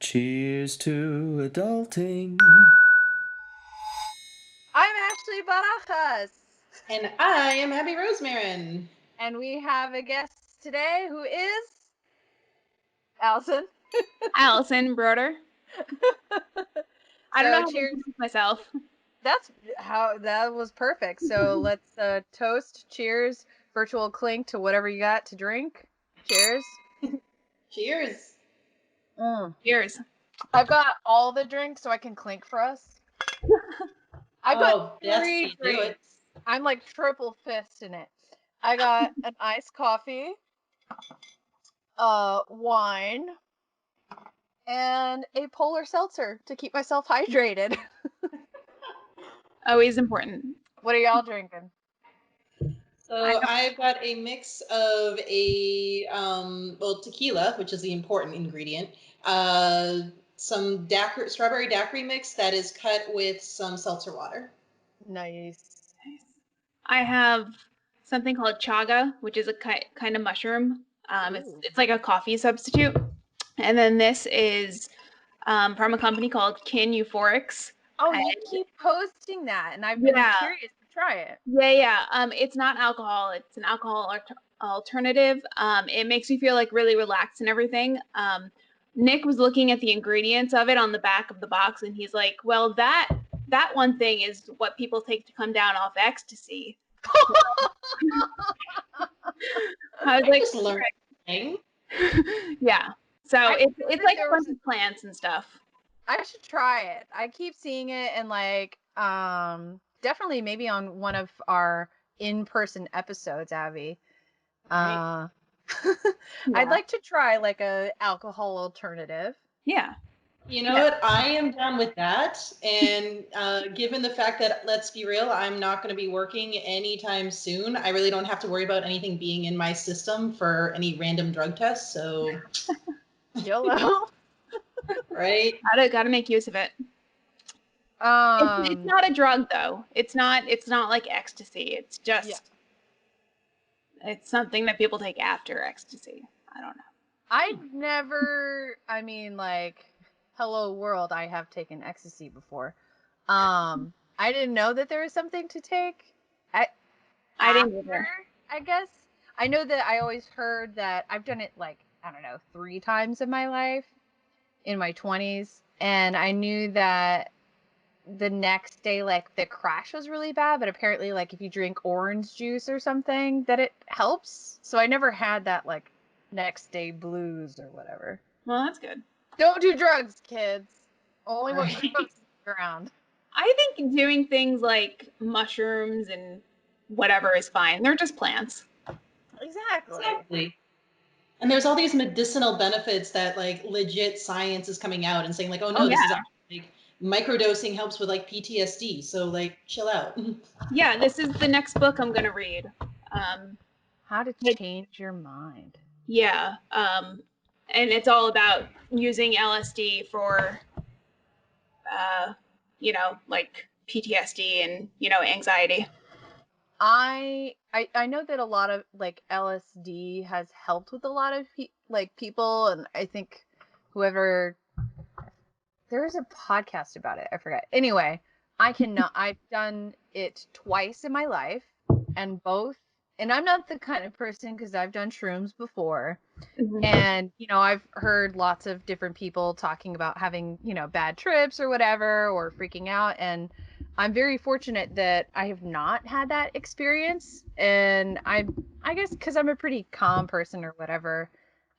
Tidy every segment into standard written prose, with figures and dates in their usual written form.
Cheers to adulting. I'm Ashley Barajas. And I am Abby Rosemarin. And we have a guest today who is Allison. Allison, Broder. I don't know how to cheers. introduce myself. That was perfect. So let's toast, cheers, virtual clink to whatever you got to drink. Cheers. Cheers. Cheers. I've got all the drinks so I can clink for us. I've got three drinks. I'm like triple fist in it. I got an iced coffee, wine, and a polar seltzer to keep myself hydrated. Always important. What are y'all drinking? So I've got a mix of a tequila, which is the important ingredient, some strawberry daiquiri mix that is cut with some seltzer water. Nice. I have something called chaga, which is a kind of mushroom. It's like a coffee substitute. And then this is from a company called Kin Euphorics. Oh, you keep posting that, and I've been curious to try it. Yeah. It's not alcohol. It's an alcohol alternative. It makes you feel like really relaxed and everything. Nick was looking at the ingredients of it on the back of the box, and he's like, well, that one thing is what people take to come down off ecstasy. I was like, just learning. Yeah. So it's like a bunch of plants and stuff. I should try it. I keep seeing it and like definitely maybe on one of our in-person episodes, Abby. Right. I'd like to try like a alcohol alternative. Yeah. You know what? I am down with that. And given the fact that, let's be real, I'm not going to be working anytime soon, I really don't have to worry about anything being in my system for any random drug tests. So, YOLO. Right? Gotta make use of it. It's not a drug though. It's not like ecstasy. It's just it's something that people take after ecstasy. I don't know. I mean, like, hello world, I have taken ecstasy before. I didn't know that there was something to take. I didn't either. I guess. I know that I always heard that I've done it like, I don't know, 3 times in my life in my 20s. And I knew that the next day, like, the crash was really bad, but apparently, like, if you drink orange juice or something, that it helps. So I never had that, like, next day blues or whatever. Well, that's good. Don't do drugs, kids. Only when drugs around. I think doing things like mushrooms and whatever is fine. They're just plants. Exactly. And there's all these medicinal benefits that like legit science is coming out and saying like, oh no, this is actually like microdosing helps with like PTSD. So like chill out. Yeah, this is the next book I'm gonna read. How to change your mind. Yeah. And it's all about using LSD for like PTSD and, anxiety. I know that a lot of like LSD has helped with a lot of people, and I think there is a podcast about it. I forget. Anyway, I've done it twice in my life, and I'm not the kind of person, because I've done shrooms before. Mm-hmm. And, I've heard lots of different people talking about having, bad trips or whatever, or freaking out. And I'm very fortunate that I have not had that experience. And I guess because I'm a pretty calm person or whatever,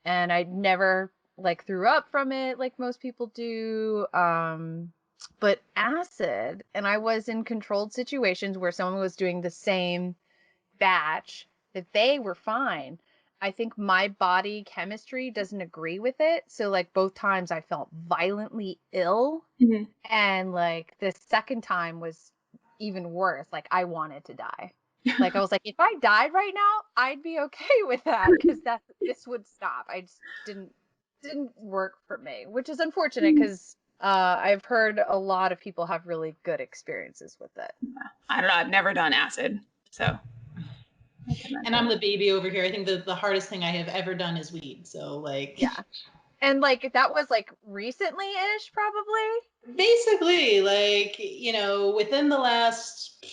and I never like threw up from it like most people do. But acid, and I was in controlled situations where someone was doing the same batch, that they were fine. I think my body chemistry doesn't agree with it. So like both times I felt violently ill. Mm-hmm. And like the second time was even worse. Like I wanted to die. Like I was like, if I died right now, I'd be okay with that, because this would stop. I just didn't work for me, which is unfortunate, because I've heard a lot of people have really good experiences with it. I don't know. I've never done acid, so. And I'm the baby over here. I think the hardest thing I have ever done is weed. So like, yeah. And like that was like recently-ish, probably. Basically, like, within the last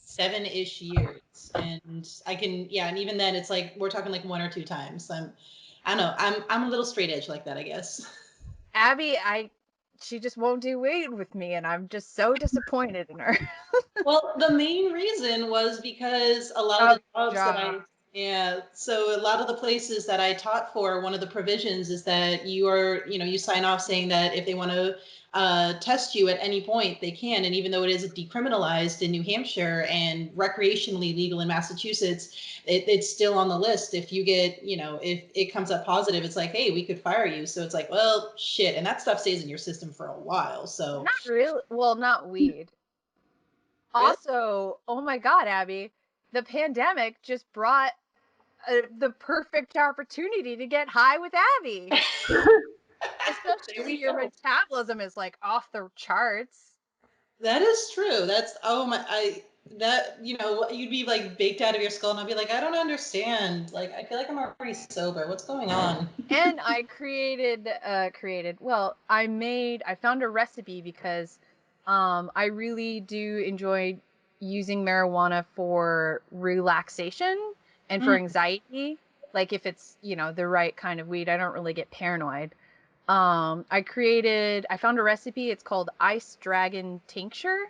7-ish years. And I can, yeah, and even then it's like we're talking like 1 or 2 times. I don't know, I'm a little straight edge like that, I guess. Abby, she just won't do weed with me, and I'm just so disappointed in her. Well, the main reason was because a lot of Oh, the jobs that job. yeah, so a lot of the places that I taught for, one of the provisions is that you sign off saying that if they want to test you at any point, they can. And even though it is decriminalized in New Hampshire and recreationally legal in Massachusetts, it's still on the list. If you get, if it comes up positive, it's like, hey, we could fire you. So it's like, well, shit. And that stuff stays in your system for a while. So Not really. Well, not weed. really? Also, oh my God, Abby, the pandemic just brought the perfect opportunity to get high with Abby. Especially There when we your go. metabolism is like off the charts. That is true. That's oh my you'd be like baked out of your skull and I'd be like, I don't understand. Like I feel like I'm already sober. What's going on? And I I found a recipe because I really do enjoy using marijuana for relaxation and for Mm. anxiety. Like if it's, the right kind of weed, I don't really get paranoid. I found a recipe. It's called Ice Dragon Tincture.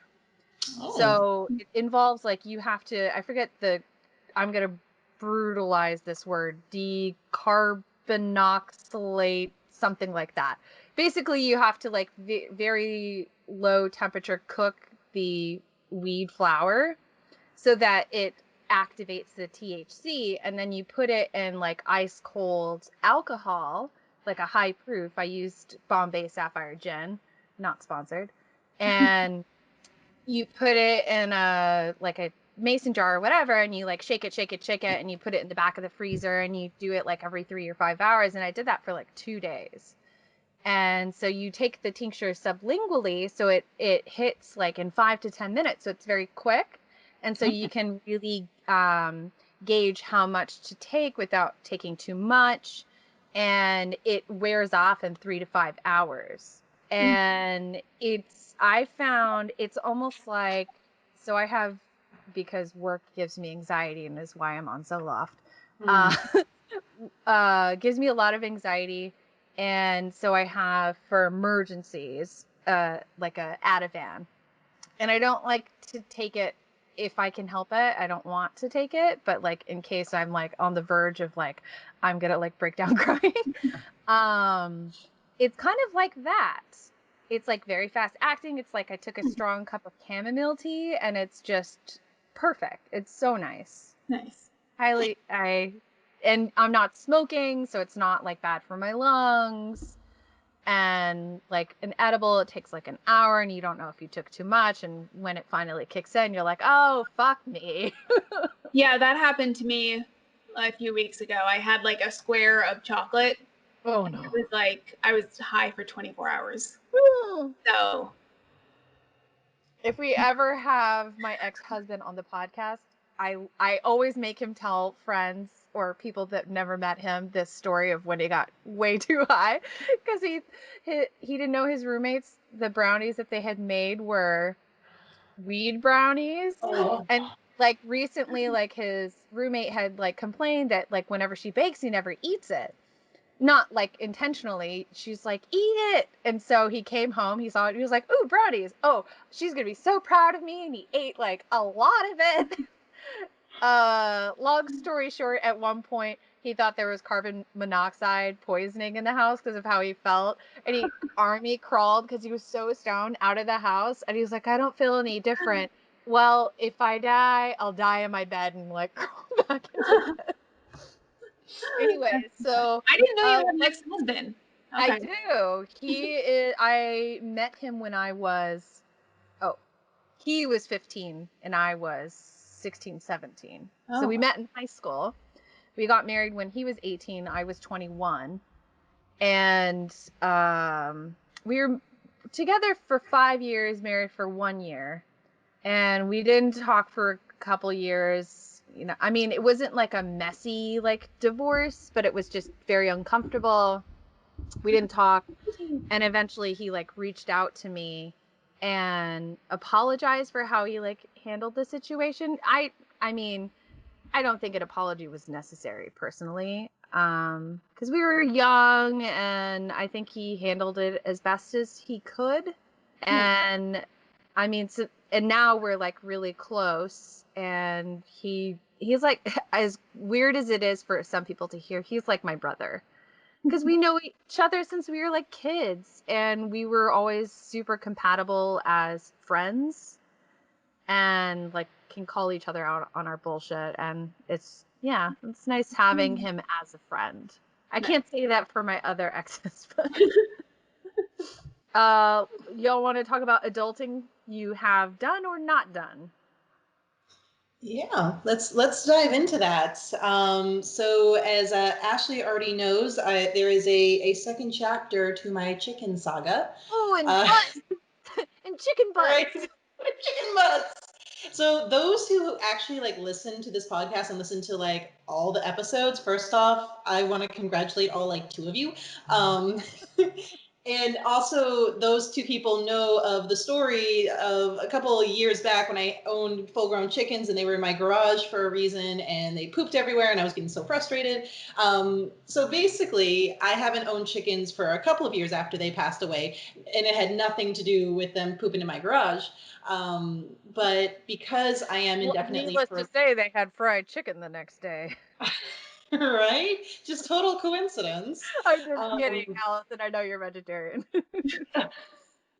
Oh. So it involves like you have to, I forget I'm going to brutalize this word, decarbenoxylate, something like that. Basically, you have to like very low temperature cook the weed flower so that it activates the THC, and then you put it in like ice cold alcohol, like a high proof. I used Bombay Sapphire Gin, not sponsored. And you put it in a mason jar or whatever, and you like shake it, and you put it in the back of the freezer, and you do it like every 3 or 5 hours. And I did that for like 2 days. And so you take the tincture sublingually, so it hits like in 5 to 10 minutes, so it's very quick, and so you can really gauge how much to take without taking too much, and it wears off in 3 to 5 hours. And I found it's almost like, so I have, because work gives me anxiety and is why I'm on Zoloft. Mm. Gives me a lot of anxiety, and so I have for emergencies like a Ativan, and I don't like to take it if I can help it. I don't want to take it, but like in case I'm like on the verge of like I'm gonna like break down crying. It's kind of like that. It's like very fast acting. It's like I took a strong cup of chamomile tea, and it's just perfect. It's so nice. Nice. And I'm not smoking, so it's not like bad for my lungs. And like an edible, it takes like an hour, and you don't know if you took too much. And when it finally kicks in, you're like, oh, fuck me. Yeah, that happened to me a few weeks ago. I had like a square of chocolate. Oh It no. was like I was high for 24 hours. So If we ever have my ex-husband on the podcast, I always make him tell friends or people that never met him this story of when he got way too high, because he didn't know his roommates, the brownies that they had made were weed brownies. Oh. And like recently, like his roommate had like complained that like whenever she bakes, he never eats it. Not like intentionally. She's like, eat it. And so he came home, he saw it, he was like, ooh, brownies. Oh, she's gonna be so proud of me. And he ate like a lot of it. Long story short, at one point he thought there was carbon monoxide poisoning in the house because of how he felt, and he army crawled because he was so stoned out of the house, and he was like, I don't feel any different. Well, if I die, I'll die in my bed and like crawl back into bed. Anyway, so I didn't know you had an what ex-husband. I Okay. do. I met him when he was 15 and I was 16, 17. So we Oh. met in high school. We got married when he was 18, I was 21. And we were together for 5 years, married for 1 year. And we didn't talk for a couple years. I mean, it wasn't like a messy like divorce, but it was just very uncomfortable. we didn't talk, and eventually he like reached out to me and apologized for how he like handled the situation. I mean, I don't think an apology was necessary personally, because we were young, and I think he handled it as best as he could. And I mean, so, and now we're like really close, and he's like, as weird as it is for some people to hear, he's like my brother, because we know each other since we were like kids, and we were always super compatible as friends, and like can call each other out on our bullshit. And it's nice having him as a friend. I can't say that for my other exes, but y'all want to talk about adulting you have done or not done? Yeah, let's dive into that. So as Ashley already knows, there is a second chapter to my chicken saga. Oh, and butts and chicken butts. Right, chicken butts. So those who actually like listen to this podcast and listen to like all the episodes, first off, I want to congratulate all like 2 of you. And also, those 2 people know of the story of a couple of years back when I owned full-grown chickens, and they were in my garage for a reason, and they pooped everywhere, and I was getting so frustrated. So basically, I haven't owned chickens for a couple of years after they passed away, and it had nothing to do with them pooping in my garage. But because I am indefinitely needless to say, they had fried chicken the next day. right? Just total coincidence. I'm just kidding, Allison. I know you're vegetarian.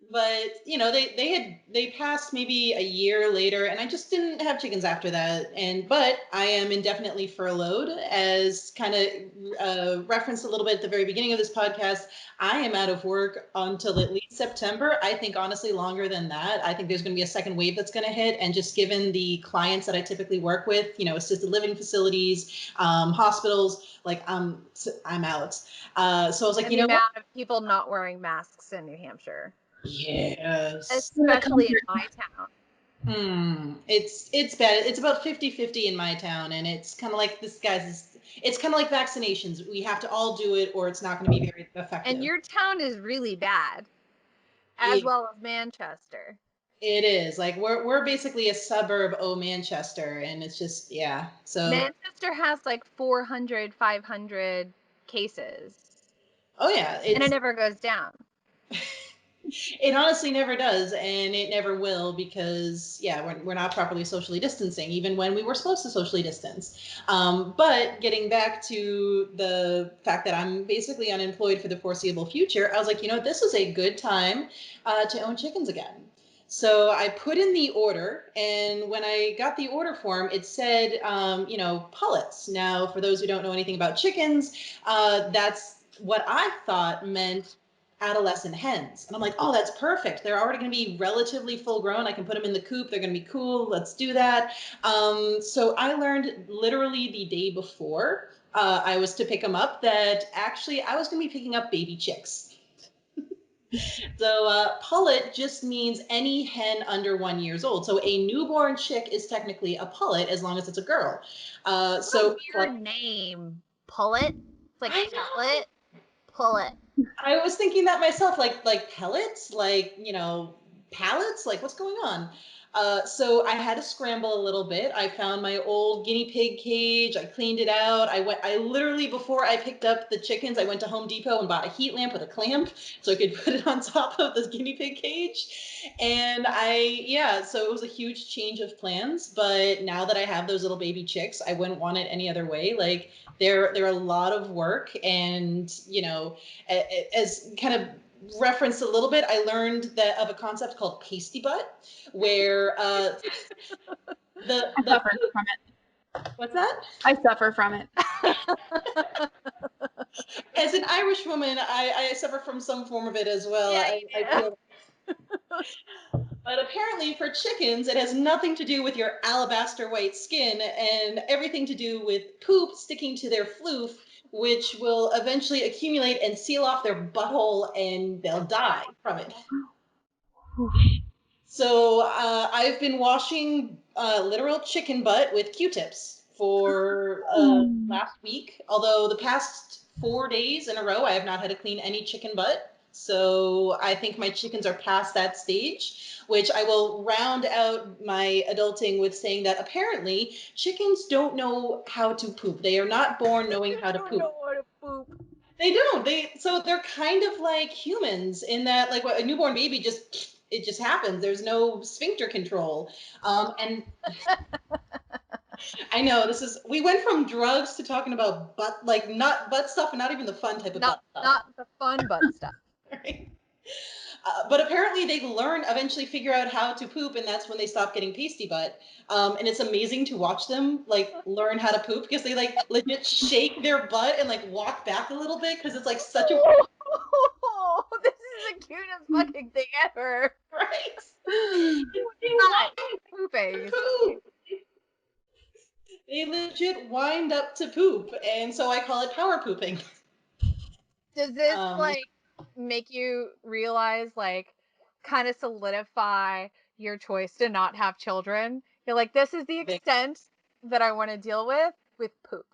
But you know, they passed maybe a year later, and I just didn't have chickens after that. But I am indefinitely furloughed, as kind of referenced a little bit at the very beginning of this podcast. I am out of work until at least September. I think honestly longer than that. I think there's going to be a second wave that's going to hit, and just given the clients that I typically work with, you know, assisted living facilities, hospitals, like I'm out. So I was like, and you the know what? amount of people not wearing masks in New Hampshire. Yes. Especially in my town. It's bad. It's about 50-50 in my town, and it's kind of like this guy's. It's kind of like vaccinations. We have to all do it, or it's not going to be very effective. And your town is really bad, as well as Manchester. It is like we're basically a suburb of Manchester, and it's just So Manchester has like 400, 500 cases. oh yeah, and it never goes down. It honestly never does, and it never will, because we're not properly socially distancing, even when we were supposed to socially distance. But getting back to the fact that I'm basically unemployed for the foreseeable future, I was like, you know, this is a good time to own chickens again. So I put in the order, and when I got the order form, it said, you know, pullets. Now, for those who don't know anything about chickens, that's what I thought meant adolescent hens. And I'm like, oh, that's perfect. They're already going to be relatively full grown. I can put them in the coop. They're going to be cool. Let's do that. So I learned literally the day before I was to pick them up that actually I was going to be picking up baby chicks. So pullet just means any hen under 1 year old. So a newborn chick is technically a pullet as long as it's a girl. So weird name, pullet. It's like pellet, pullet. I was thinking that myself, like pellets, like, you know, pallets, like what's going on? So I had to scramble a little bit. I found my old guinea pig cage. I cleaned it out. I literally, before I picked up the chickens, I went to Home Depot and bought a heat lamp with a clamp so I could put it on top of the guinea pig cage. And so it was a huge change of plans. But now that I have those little baby chicks, I wouldn't want it any other way. Like they're a lot of work, and you know, as kind of referenced a little bit, I learned that of a concept called pasty butt, where I suffer from it. What's that? I suffer from it. As an Irish woman, I suffer from some form of it as well. I feel. But apparently for chickens, it has nothing to do with your alabaster white skin and everything to do with poop sticking to their floof, which will eventually accumulate and seal off their butthole, and they'll die from it. So I've been washing literal chicken butt with Q-tips for last week. Although the past 4 days in a row, I have not had to clean any chicken butt. So I think my chickens are past that stage, which I will round out my adulting with saying that apparently chickens don't know how to poop. They are not born knowing how to don't poop. know how to poop. They don't. They're kind of like humans in that like a newborn baby it just happens. There's no sphincter control. And I know we went from drugs to talking about butt, like not butt stuff and not even the fun type of butt stuff. Not the fun butt stuff. Right? But apparently they eventually figure out how to poop, and that's when they stop getting pasty butt. And it's amazing to watch them like learn how to poop because they like legit shake their butt and like walk back a little bit because it's like such a Oh, this is the cutest fucking thing ever. right. Not pooping. Poop. They legit wind up to poop, and so I call it power pooping. Does this like make you realize, like, kind of solidify your choice to not have children? You're like, this is the extent that I want to deal with poop.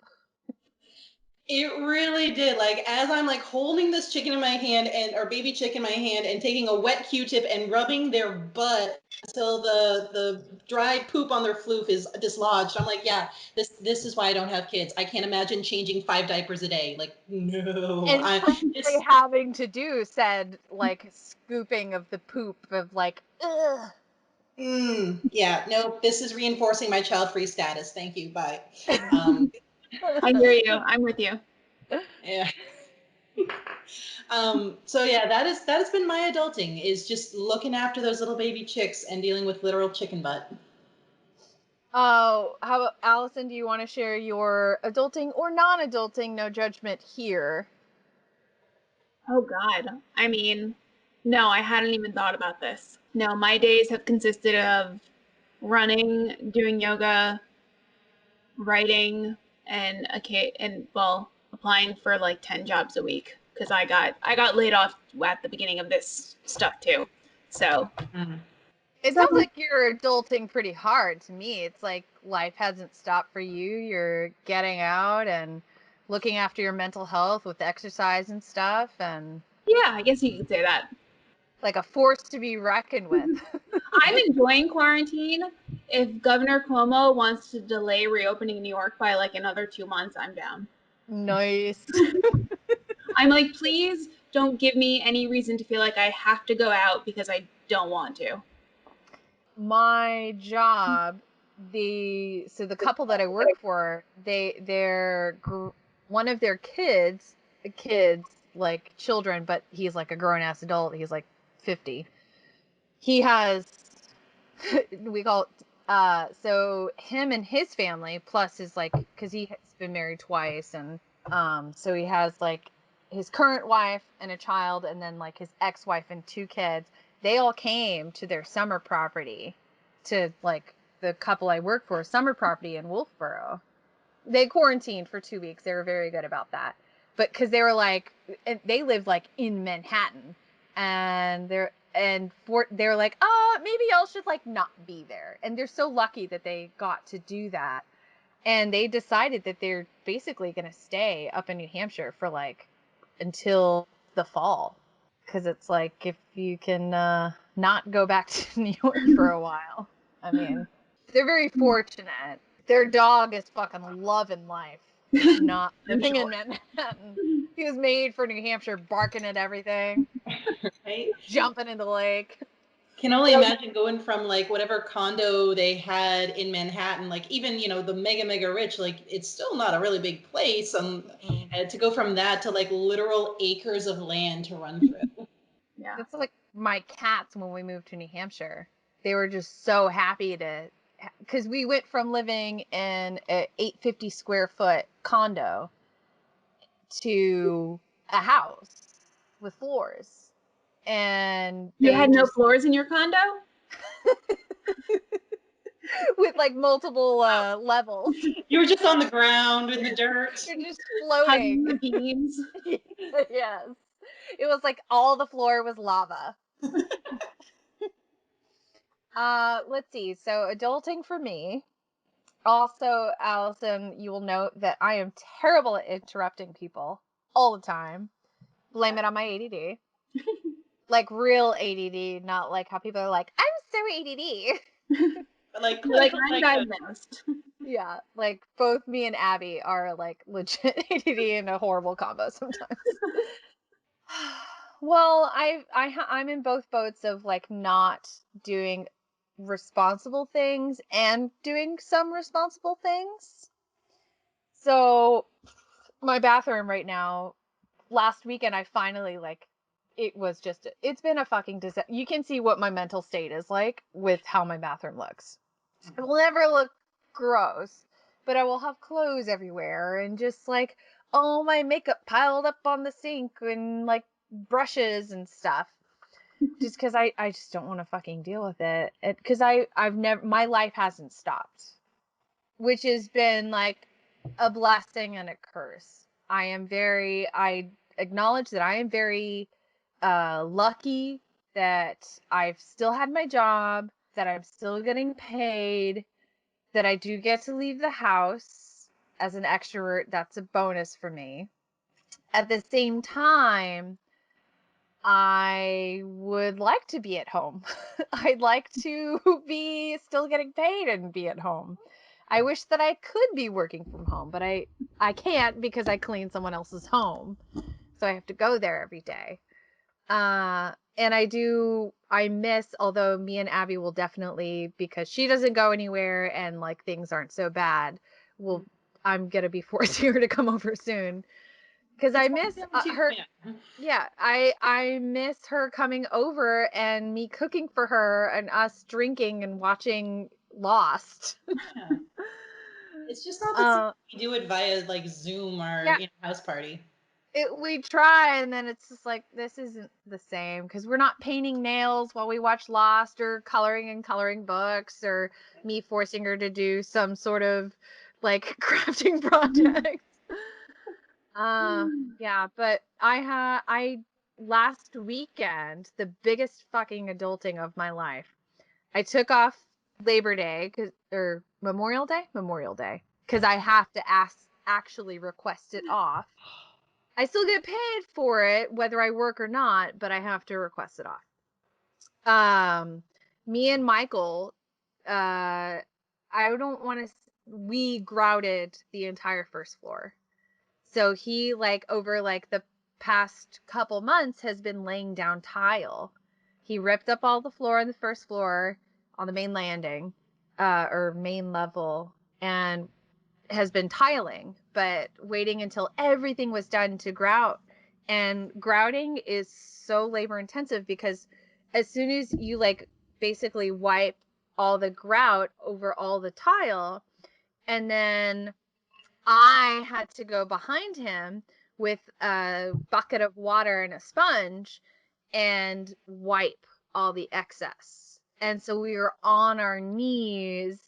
It really did. Like as I'm like holding this chicken in my hand or baby chicken in my hand and taking a wet Q-tip and rubbing their butt until the dried poop on their floof is dislodged. I'm like, yeah, this is why I don't have kids. I can't imagine changing 5 diapers a day. Like, no. And probably having to do said like scooping of the poop of like, ugh. Yeah, no, this is reinforcing my child-free status. Thank you. Bye. I hear you. I'm with you. Yeah. So yeah, that has been my adulting, is just looking after those little baby chicks and dealing with literal chicken butt. Oh, how about Allison? Do you want to share your adulting or non-adulting? No judgment here. Oh God. I mean, no, I hadn't even thought about this. No, my days have consisted of running, doing yoga, writing, and applying for like 10 jobs a week because I got laid off at the beginning of this stuff too. So It sounds like you're adulting pretty hard to me. It's like life hasn't stopped for you. You're getting out and looking after your mental health with exercise and stuff, and yeah, I guess you could say that. like a force to be reckoned with. I'm enjoying quarantine. If Governor Cuomo wants to delay reopening New York by like another 2 months, I'm down. Nice. I'm like, please don't give me any reason to feel like I have to go out because I don't want to. My job, the couple that I work for, one of their kids like children, but he's like a grown ass adult. He's like 50. He has we call it so him and his family plus his like, because he has been married twice, and so he has like his current wife and a child, and then like his ex-wife and 2 kids. They all came to their summer property, to like the couple I work for summer property in Wolfboro. They quarantined for 2 weeks. They were very good about that, but because they were like, they lived like in Manhattan, and they're like, oh, maybe y'all should like not be there. And they're so lucky that they got to do that. And they decided that they're basically going to stay up in New Hampshire for like until the fall. Because it's like, if you can not go back to New York for a while. I mean, they're very fortunate. Their dog is fucking loving life, not living in Manhattan. He was made for New Hampshire, barking at everything. Right? Jumping in the lake. Can only imagine going from like whatever condo they had in Manhattan, like even, the mega rich, like it's still not a really big place. And to go from that to like literal acres of land to run through. Yeah. That's like my cats when we moved to New Hampshire. They were just so happy because we went from living in a 850 square foot condo to a house with floors. And you had no floors in your condo? With like multiple levels. You were just on the ground in the dirt. You're just floating. Hugging the beams. Yes. It was like all the floor was lava. Let's see. So adulting for me, Also, Allison, you will note that I am terrible at interrupting people all the time. Blame it on my ADD. Like real ADD, not like how people are like, I'm so ADD. But like Like clinical I'm diagnosis. diagnosed. Yeah, like both me and Abby are like legit ADD in a horrible combo sometimes. Well, I'm in both boats of like not doing responsible things and doing some responsible things. So my bathroom right now, last weekend I finally like it's been a fucking disaster. You can see what my mental state is like with how my bathroom looks. It will never look gross, but I will have clothes everywhere and just like all my makeup piled up on the sink and like brushes and stuff. Just because I just don't want to fucking deal with it. Because I've never, my life hasn't stopped, which has been like a blessing and a curse. I acknowledge that I am very lucky that I've still had my job, that I'm still getting paid, that I do get to leave the house as an extrovert. That's a bonus for me. At the same time, I would like to be at home. I'd like to be still getting paid and be at home. I wish that I could be working from home, but I can't because I clean someone else's home. So I have to go there every day. And I miss, although me and Abby will definitely, because she doesn't go anywhere and like things aren't so bad, I'm going to be forcing her to come over soon. Because I miss her. Yeah, I miss her coming over and me cooking for her and us drinking and watching Lost. Yeah. It's just not the same. We do it via like Zoom or house party. We try, and then it's just like this isn't the same because we're not painting nails while we watch Lost or coloring and coloring books or me forcing her to do some sort of like crafting project. Yeah, but I last weekend, the biggest fucking adulting of my life. I took off Labor Day or Memorial Day, because I have to actually request it off. I still get paid for it whether I work or not, but I have to request it off. Me and Michael, I don't want to. We grouted the entire first floor. So he like over like the past couple months has been laying down tile. He ripped up all the floor on the first floor on the main landing, or main level, and has been tiling, but waiting until everything was done to grout. And grouting is so labor intensive because as soon as you like basically wipe all the grout over all the tile, and then I had to go behind him with a bucket of water and a sponge and wipe all the excess. And so we were on our knees,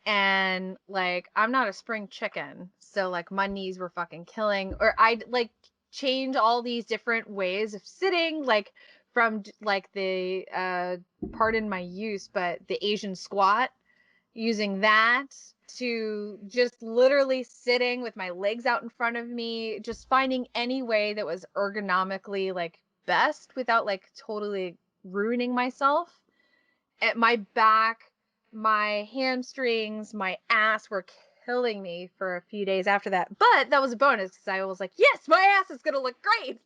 and like I'm not a spring chicken, so like my knees were fucking killing. Or I'd like change all these different ways of sitting, like from like the pardon my use, but the Asian squat, using that to just literally sitting with my legs out in front of me, just finding any way that was ergonomically like best without like totally ruining myself. At my back, my hamstrings, my ass were killing me for a few days after that. But that was a bonus because I was like, yes, my ass is gonna look great.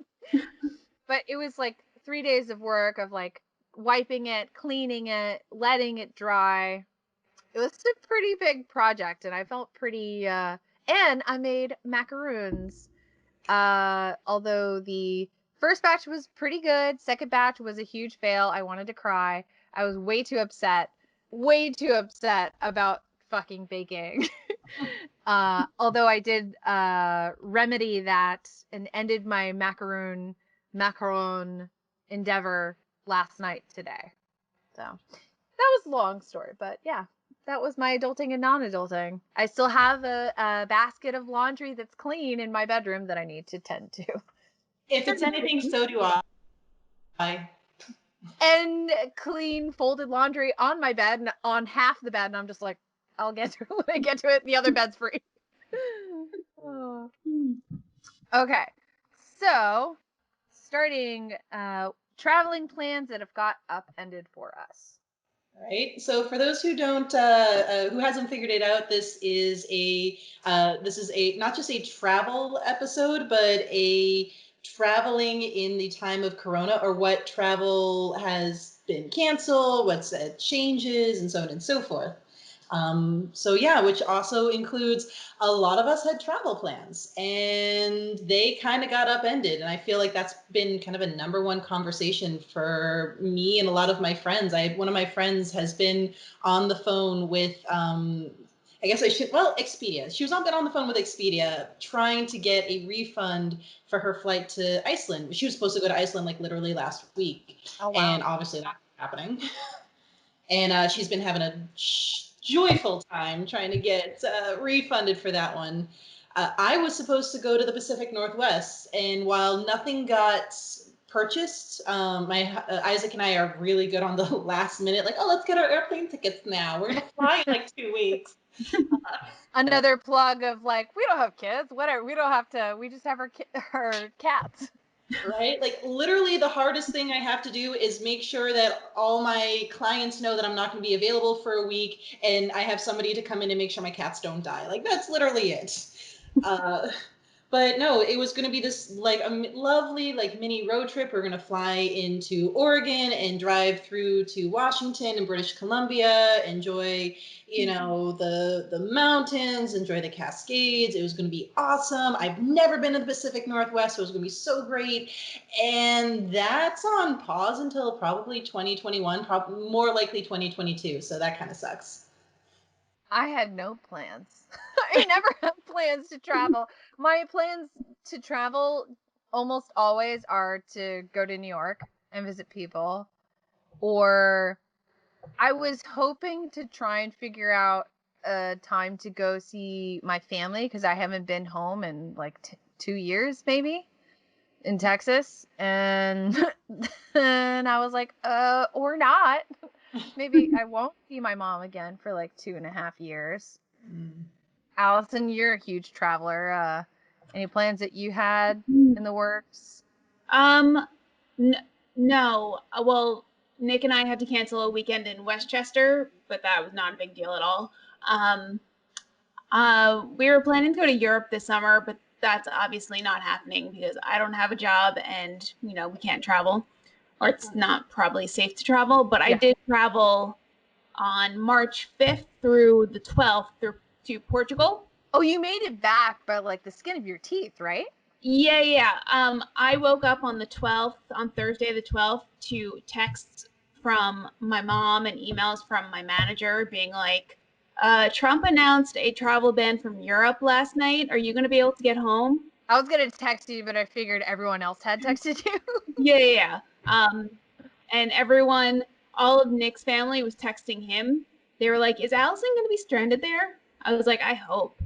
But it was like 3 days of work of like wiping it, cleaning it, letting it dry. It was a pretty big project, and I felt pretty and I made macaroons. Although the first batch was pretty good, second batch was a huge fail. I wanted to cry. I was way too upset about fucking baking. Although I did remedy that and ended my macaron endeavor last night today. So that was a long story, but yeah, that was my adulting and non-adulting. I still have a basket of laundry that's clean in my bedroom that I need to tend to. If it's anything, so do I. And clean folded laundry on my bed, on half the bed, and I'm just like, I'll get to it when I get to it. The other bed's free. Oh. Okay, so starting traveling plans that have got upended for us. Right. So for those who don't, who hasn't figured it out, this is a not just a travel episode, but a traveling in the time of Corona, or what travel has been canceled, what's changes, and so on and so forth. So yeah, which also includes a lot of us had travel plans and they kind of got upended. And I feel like that's been kind of a number one conversation for me and a lot of my friends. One of my friends has been on the phone with, Expedia. She was been on the phone with Expedia trying to get a refund for her flight to Iceland. She was supposed to go to Iceland like literally last week. Oh, wow. And obviously that's happening. And she's been having a joyful time trying to get refunded for that one. I was supposed to go to the Pacific Northwest, and while nothing got purchased, Isaac and I are really good on the last minute, like, oh, let's get our airplane tickets now. We're gonna fly in like 2 weeks. Another plug of like, we don't have kids. Whatever. We don't have to. We just have our cats. Right? Like literally the hardest thing I have to do is make sure that all my clients know that I'm not going to be available for a week, and I have somebody to come in and make sure my cats don't die. Like that's literally it. But no, it was going to be this like a lovely like mini road trip. We're going to fly into Oregon and drive through to Washington and British Columbia, enjoy, the mountains, enjoy the Cascades. It was going to be awesome. I've never been to the Pacific Northwest, so it was going to be so great. And that's on pause until probably 2021, more likely 2022. So that kind of sucks. I had no plans. I never have plans to travel. My plans to travel almost always are to go to New York and visit people, or I was hoping to try and figure out a time to go see my family because I haven't been home in like 2 years maybe in Texas, and then I was like, or not. Maybe I won't see my mom again for like 2.5 years. Allison, you're a huge traveler. Any plans that you had in the works? No. Well, Nick and I had to cancel a weekend in Westchester, but that was not a big deal at all. We were planning to go to Europe this summer, but that's obviously not happening because I don't have a job and, we can't travel, or it's not probably safe to travel. But I did travel on March 5th through the 12th to Portugal. Oh, you made it back by like the skin of your teeth, right? Yeah. I woke up on the 12th, on Thursday the 12th, to texts from my mom and emails from my manager being like, Trump announced a travel ban from Europe last night. Are you going to be able to get home? I was going to text you, but I figured everyone else had texted you. Yeah. And everyone, all of Nick's family was texting him. They were like, is Allison going to be stranded there? I was like, I hope.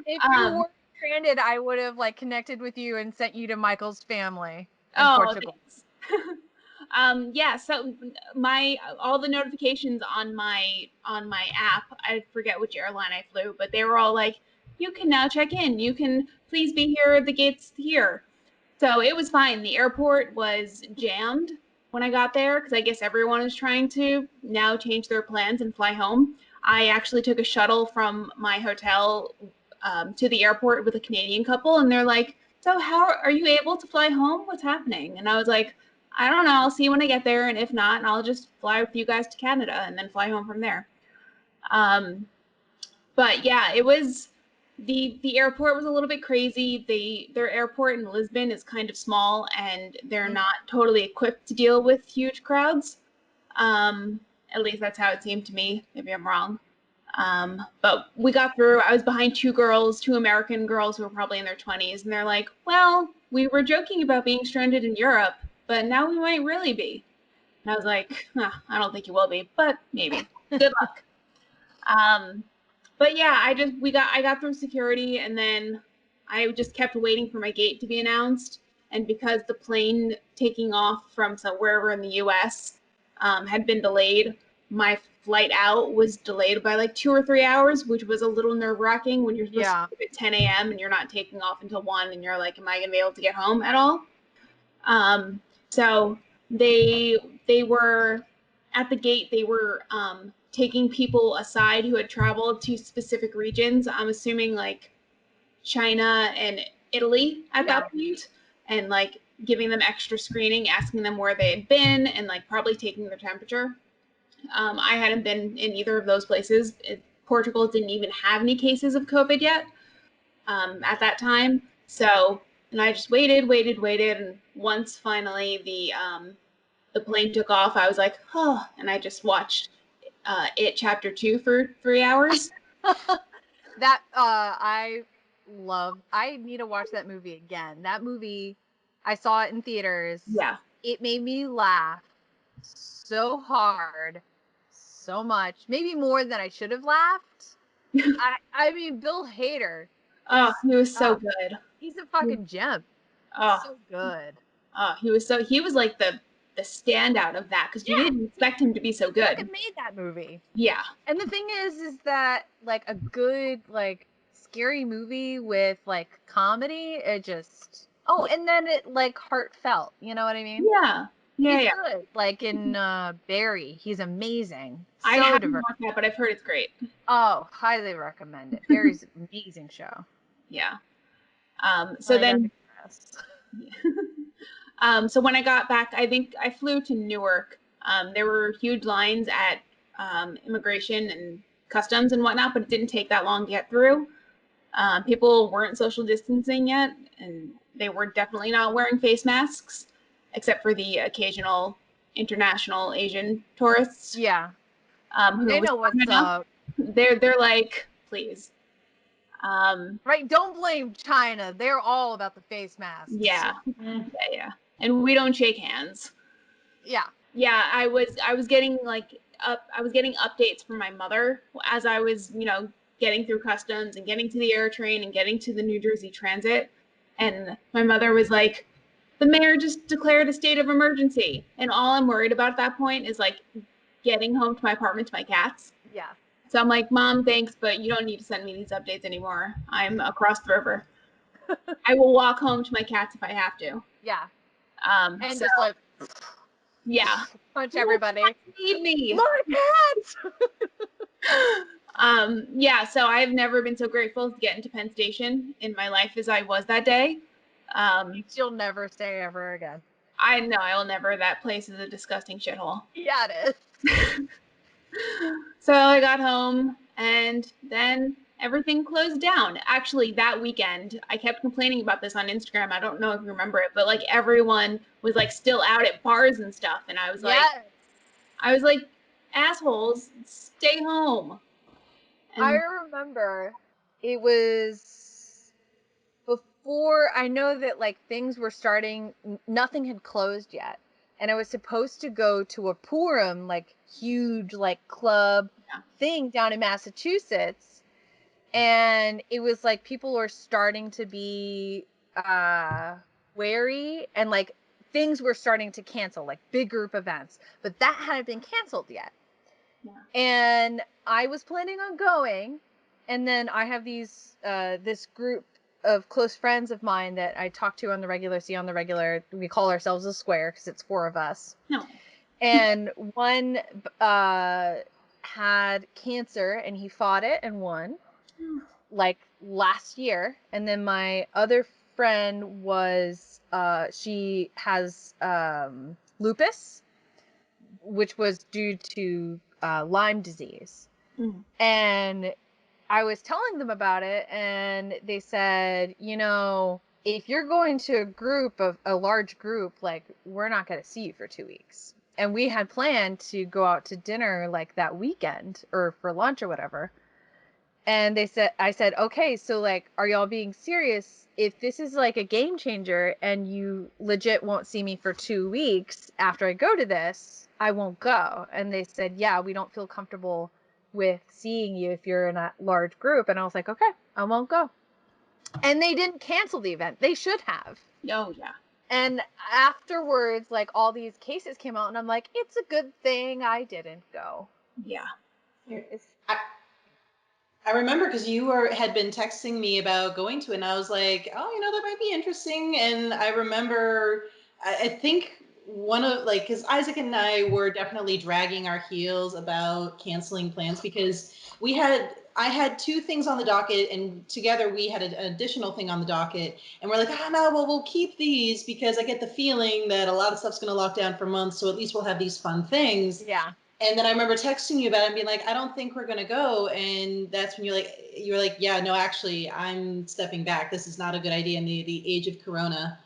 If you were stranded, I would have like connected with you and sent you to Michael's family in Portugal. Yeah, so all the notifications on my app, I forget which airline I flew, but they were all like, you can now check in, you can please be here, the gate's here. So it was fine. The airport was jammed when I got there because I guess everyone is trying to now change their plans and fly home. I actually took a shuttle from my hotel to the airport with a Canadian couple, and they're like, so how are you able to fly home? What's happening? And I was like, I don't know. I'll see when I get there, and if not, I'll just fly with you guys to Canada and then fly home from there. But yeah, it was the airport was a little bit crazy. Their airport in Lisbon is kind of small, and they're not totally equipped to deal with huge crowds. At least that's how it seemed to me. Maybe I'm wrong. But we got through. I was behind two American girls who were probably in their 20s, and they're like, well, we were joking about being stranded in Europe, but now we might really be. And I was like, I don't think you will be, but maybe. Good luck. But yeah, I got through security, and then I just kept waiting for my gate to be announced. And because the plane taking off from wherever in the US had been delayed, my flight out was delayed by like 2 or 3 hours, which was a little nerve-wracking when you're supposed to leave at 10 a.m. and you're not taking off until 1 and you're like, am I going to be able to get home at all? So they were at the gate, they were taking people aside who had traveled to specific regions. I'm assuming like China and Italy at that point, and like giving them extra screening, asking them where they had been, and like probably taking their temperature. I hadn't been in either of those places. Portugal didn't even have any cases of COVID yet at that time. So, and I just waited, and once finally the plane took off, I was like, oh, and I just watched It Chapter 2 for 3 hours. That I need to watch that movie again. That movie, I saw it in theaters. Yeah. It made me laugh so hard, so much, maybe more than I should have laughed. I mean, Bill Hader. Oh, he was so good. He's a fucking gem. Oh, so good. Oh, he was like the standout of that, because you didn't expect him to be so good. He made that movie. Yeah. And the thing is that like a good like scary movie with like comedy, it just and then it like heartfelt, you know what I mean? Yeah. Yeah, he's good. Like in Barry, he's amazing. I haven't watched that, but I've heard it's great. Oh, highly recommend it. Barry's an amazing show. Yeah. So then so when I got back, I think I flew to Newark. There were huge lines at immigration and customs and whatnot, but it didn't take that long to get through. People weren't social distancing yet, and they were definitely not wearing face masks, except for the occasional international Asian tourists. Yeah. They know what's up. They're like, please. Right, don't blame China. They're all about the face masks. Yeah. Yeah. And we don't shake hands. Yeah. Yeah, I was getting updates from my mother as I was, getting through customs and getting to the air train and getting to the New Jersey Transit. And my mother was like, the mayor just declared a state of emergency. And all I'm worried about at that point is like getting home to my apartment to my cats. Yeah. So I'm like, Mom, thanks, but you don't need to send me these updates anymore. I'm across the river. I will walk home to my cats if I have to. Yeah. And just like, yeah, punch everybody. Need me. My cats. Yeah. So I've never been so grateful to get into Penn Station in my life as I was that day. You'll never stay ever again. I know I will never. That place is a disgusting shithole. Yeah, it is. So I got home and then everything closed down. Actually, that weekend, I kept complaining about this on Instagram. I don't know if you remember it, but like everyone was like still out at bars and stuff. And I was like, assholes, stay home. And I remember it was before, I know that like things were starting, nothing had closed yet. And I was supposed to go to a Purim, like huge like club thing down in Massachusetts. And it was like people were starting to be wary, and like things were starting to cancel, like big group events. But that hadn't been canceled yet. Yeah. And I was planning on going, and then I have these this group of close friends of mine that I talk to on the regular, see on the regular. We call ourselves a square because it's 4 of us. No. And one had cancer, and he fought it and won, like last year. And then my other friend was she has lupus, which was due to Lyme disease. And I was telling them about it, and they said, if you're going to a large group, like, we're not going to see you for 2 weeks. And we had planned to go out to dinner like that weekend or for lunch or whatever. And I said, okay, so like, are y'all being serious? If this is like a game changer and you legit won't see me for 2 weeks after I go to this, I won't go. And they said, yeah, we don't feel comfortable with seeing you if you're in a large group. And I was like, okay, I won't go. And they didn't cancel the event. They should have. Oh, yeah. And afterwards, like all these cases came out, and I'm like, it's a good thing I didn't go. Yeah. I remember because had been texting me about going to it, and I was like, oh, that might be interesting. And I remember, I think one of because Isaac and I were definitely dragging our heels about canceling plans because I had two things on the docket, and together we had an additional thing on the docket, and we're like, no, well, we'll keep these because I get the feeling that a lot of stuff's going to lock down for months, so at least we'll have these fun things. Yeah. And then I remember texting you about it and being like, I don't think we're gonna go. And that's when you were like, yeah, no, actually, I'm stepping back. This is not a good idea in the age of Corona.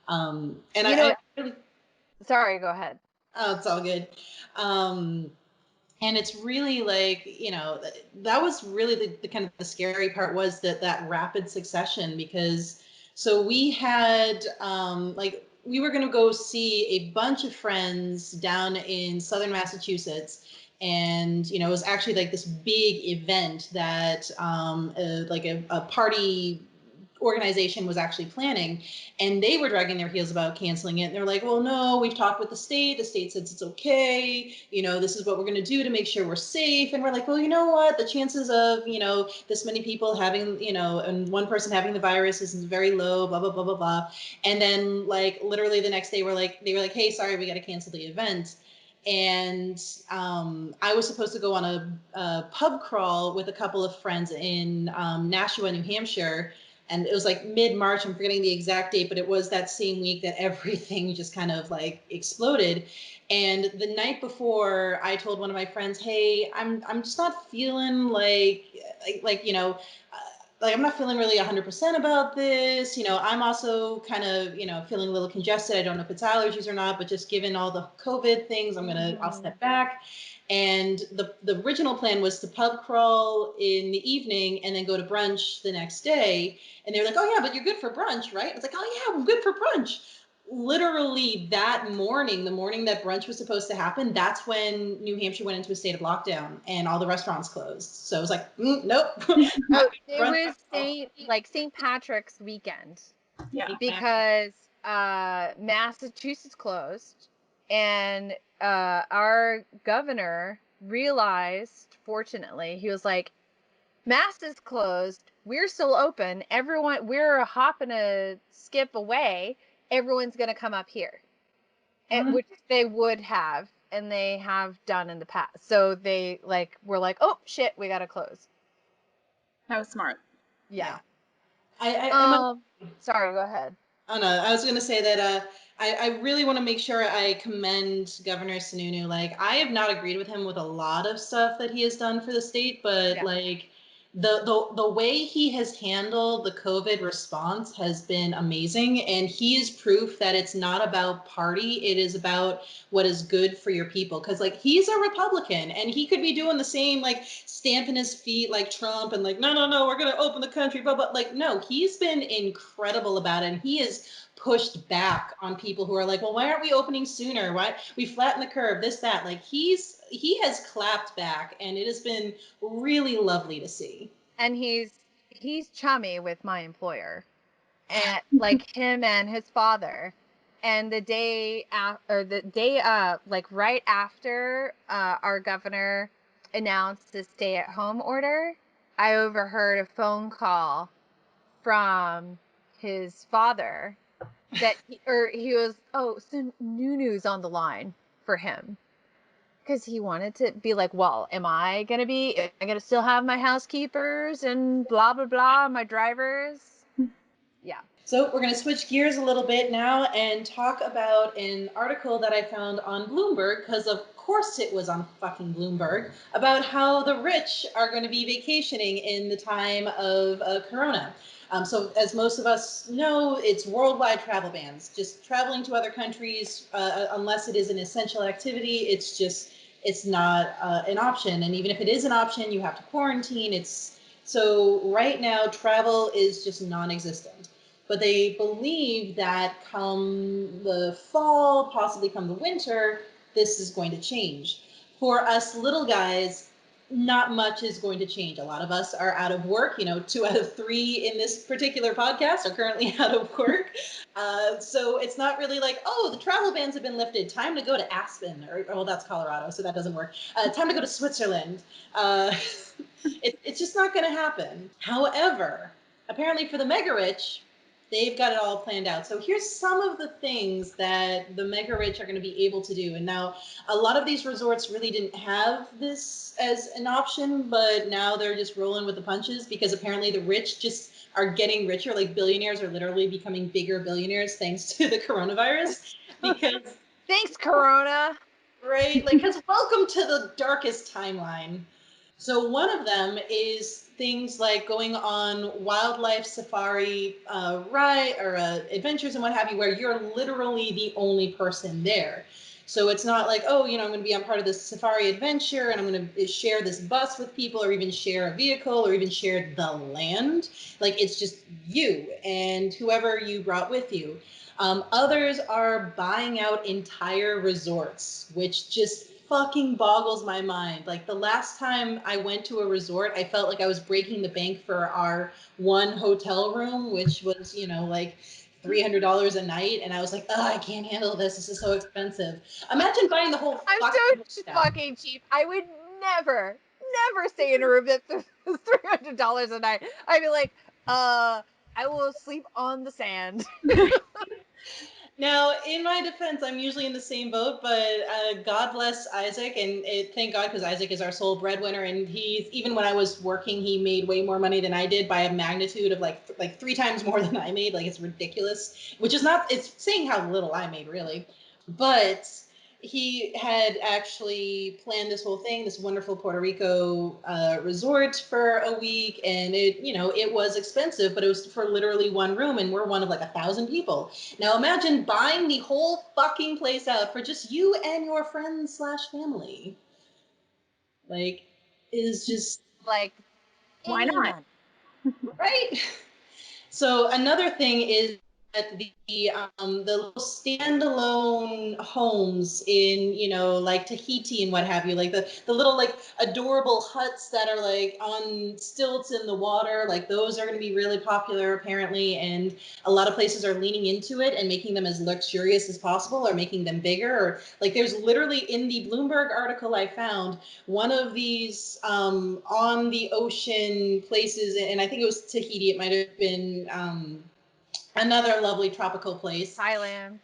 And I really, sorry, go ahead. oh, it's all good. And it's really like, that was really the kind of the scary part was that rapid succession because so we had we were going to go see a bunch of friends down in southern Massachusetts. And, it was actually like this big event that a party organization was actually planning, and they were dragging their heels about canceling it. And they're like, well, no, we've talked with the state says it's okay, this is what we're going to do to make sure we're safe. And we're like, well, you know what, the chances of this many people having and one person having the virus is very low, blah blah blah blah blah. And then literally the next day they were like, hey, sorry, we got to cancel the event. And I was supposed to go on a pub crawl with a couple of friends in Nashua, New Hampshire. And it was like mid-March, I'm forgetting the exact date, but it was that same week that everything just kind of exploded. And the night before, I told one of my friends, hey, I'm just not feeling I'm not feeling really 100% about this. I'm also kind of, feeling a little congested. I don't know if it's allergies or not, but just given all the COVID things, I'll step back. And the original plan was to pub crawl in the evening and then go to brunch the next day. And they were like, oh yeah, but you're good for brunch, right? I was like, oh yeah, I'm good for brunch. Literally that morning, the morning that brunch was supposed to happen, that's when New Hampshire went into a state of lockdown and all the restaurants closed. So I was like, nope. It was St. Patrick's weekend. Yeah. Because Massachusetts closed, and our governor realized, fortunately, he was like, Mass is closed, we're still open, everyone, we're a hop and a skip away, everyone's going to come up here. Which they would have, and they have done in the past. So they were like, oh shit, we got to close. That was smart. Yeah. Sorry, go ahead. Oh no, I was going to say that I really want to make sure I commend Governor Sununu. I have not agreed with him with a lot of stuff that he has done for the state, but the way he has handled the COVID response has been amazing. And he is proof that it's not about party. It is about what is good for your people. Because he's a Republican and he could be doing the same, stamping his feet like Trump and no, we're going to open the country. But no, he's been incredible about it. And he is pushed back on people who are like, well, why aren't we opening sooner? Why we flatten the curve, this, that. He has clapped back, and it has been really lovely to see. And he's chummy with my employer, and him and his father. And the day right after our governor announced the stay-at-home order, I overheard a phone call from his father that he was, so Nunu's on the line for him. Because he wanted to be like, well, am I going to still have my housekeepers and blah, blah, blah, my drivers? Yeah. So we're going to switch gears a little bit now and talk about an article that I found on Bloomberg, because of course it was on fucking Bloomberg, about how the rich are going to be vacationing in the time of Corona. So as most of us know, it's worldwide travel bans. Just traveling to other countries, unless it is an essential activity, it's not an option. And even if it is an option, you have to quarantine. So right now, travel is just non-existent. But they believe that come the fall, possibly come the winter, this is going to change. For us little guys, not much is going to change. A lot of us are out of work. 2 out of 3 in this particular podcast are currently out of work. So it's not really like, oh, the travel bans have been lifted. Time to go to Aspen, or well, that's Colorado, so that doesn't work. Time to go to Switzerland. It's just not going to happen. However, apparently for the mega rich, they've got it all planned out. So here's some of the things that the mega rich are going to be able to do. And now a lot of these resorts really didn't have this as an option, but now they're just rolling with the punches because apparently the rich just are getting richer. Like billionaires are literally becoming bigger billionaires thanks to the coronavirus. Because Thanks, Corona. right, like, because welcome to the darkest timeline. So one of them is things like going on wildlife safari adventures and what have you, where you're literally the only person there. So it's not like, oh, I'm going to be on part of this safari adventure and I'm going to share this bus with people or even share a vehicle or even share the land. Like it's just you and whoever you brought with you. Others are buying out entire resorts, which just fucking boggles my mind. Like the last time I went to a resort, I felt like I was breaking the bank for our one hotel room, which was, like $300 a night. And I was like, oh, I can't handle this. This is so expensive. Imagine buying the whole I'm fucking so hotel. fucking cheap. I would never stay in a room that's $300 a night. I'd be like, I will sleep on the sand. Now, in my defense, I'm usually in the same boat, but God bless Isaac, and thank God because Isaac is our sole breadwinner, and even when I was working, he made way more money than I did by a magnitude of like 3 times more than I made. Like it's ridiculous, which is not. It's saying how little I made, really, but he had actually planned this whole thing, this wonderful Puerto Rico resort for a week, and it was expensive, but it was for literally one room, and we're one of like 1,000 people. Now imagine buying the whole fucking place out for just you and your friends/family. Like, is just Like, Why any not? month. right. So another thing is that the little standalone homes in like Tahiti and what have you, like the little like adorable huts that are like on stilts in the water, like those are going to be really popular apparently, and a lot of places are leaning into it and making them as luxurious as possible or making them bigger. Or like there's literally in the Bloomberg article I found one of these on the ocean places, and I think it was Tahiti. It might have been another lovely tropical place. Thailand.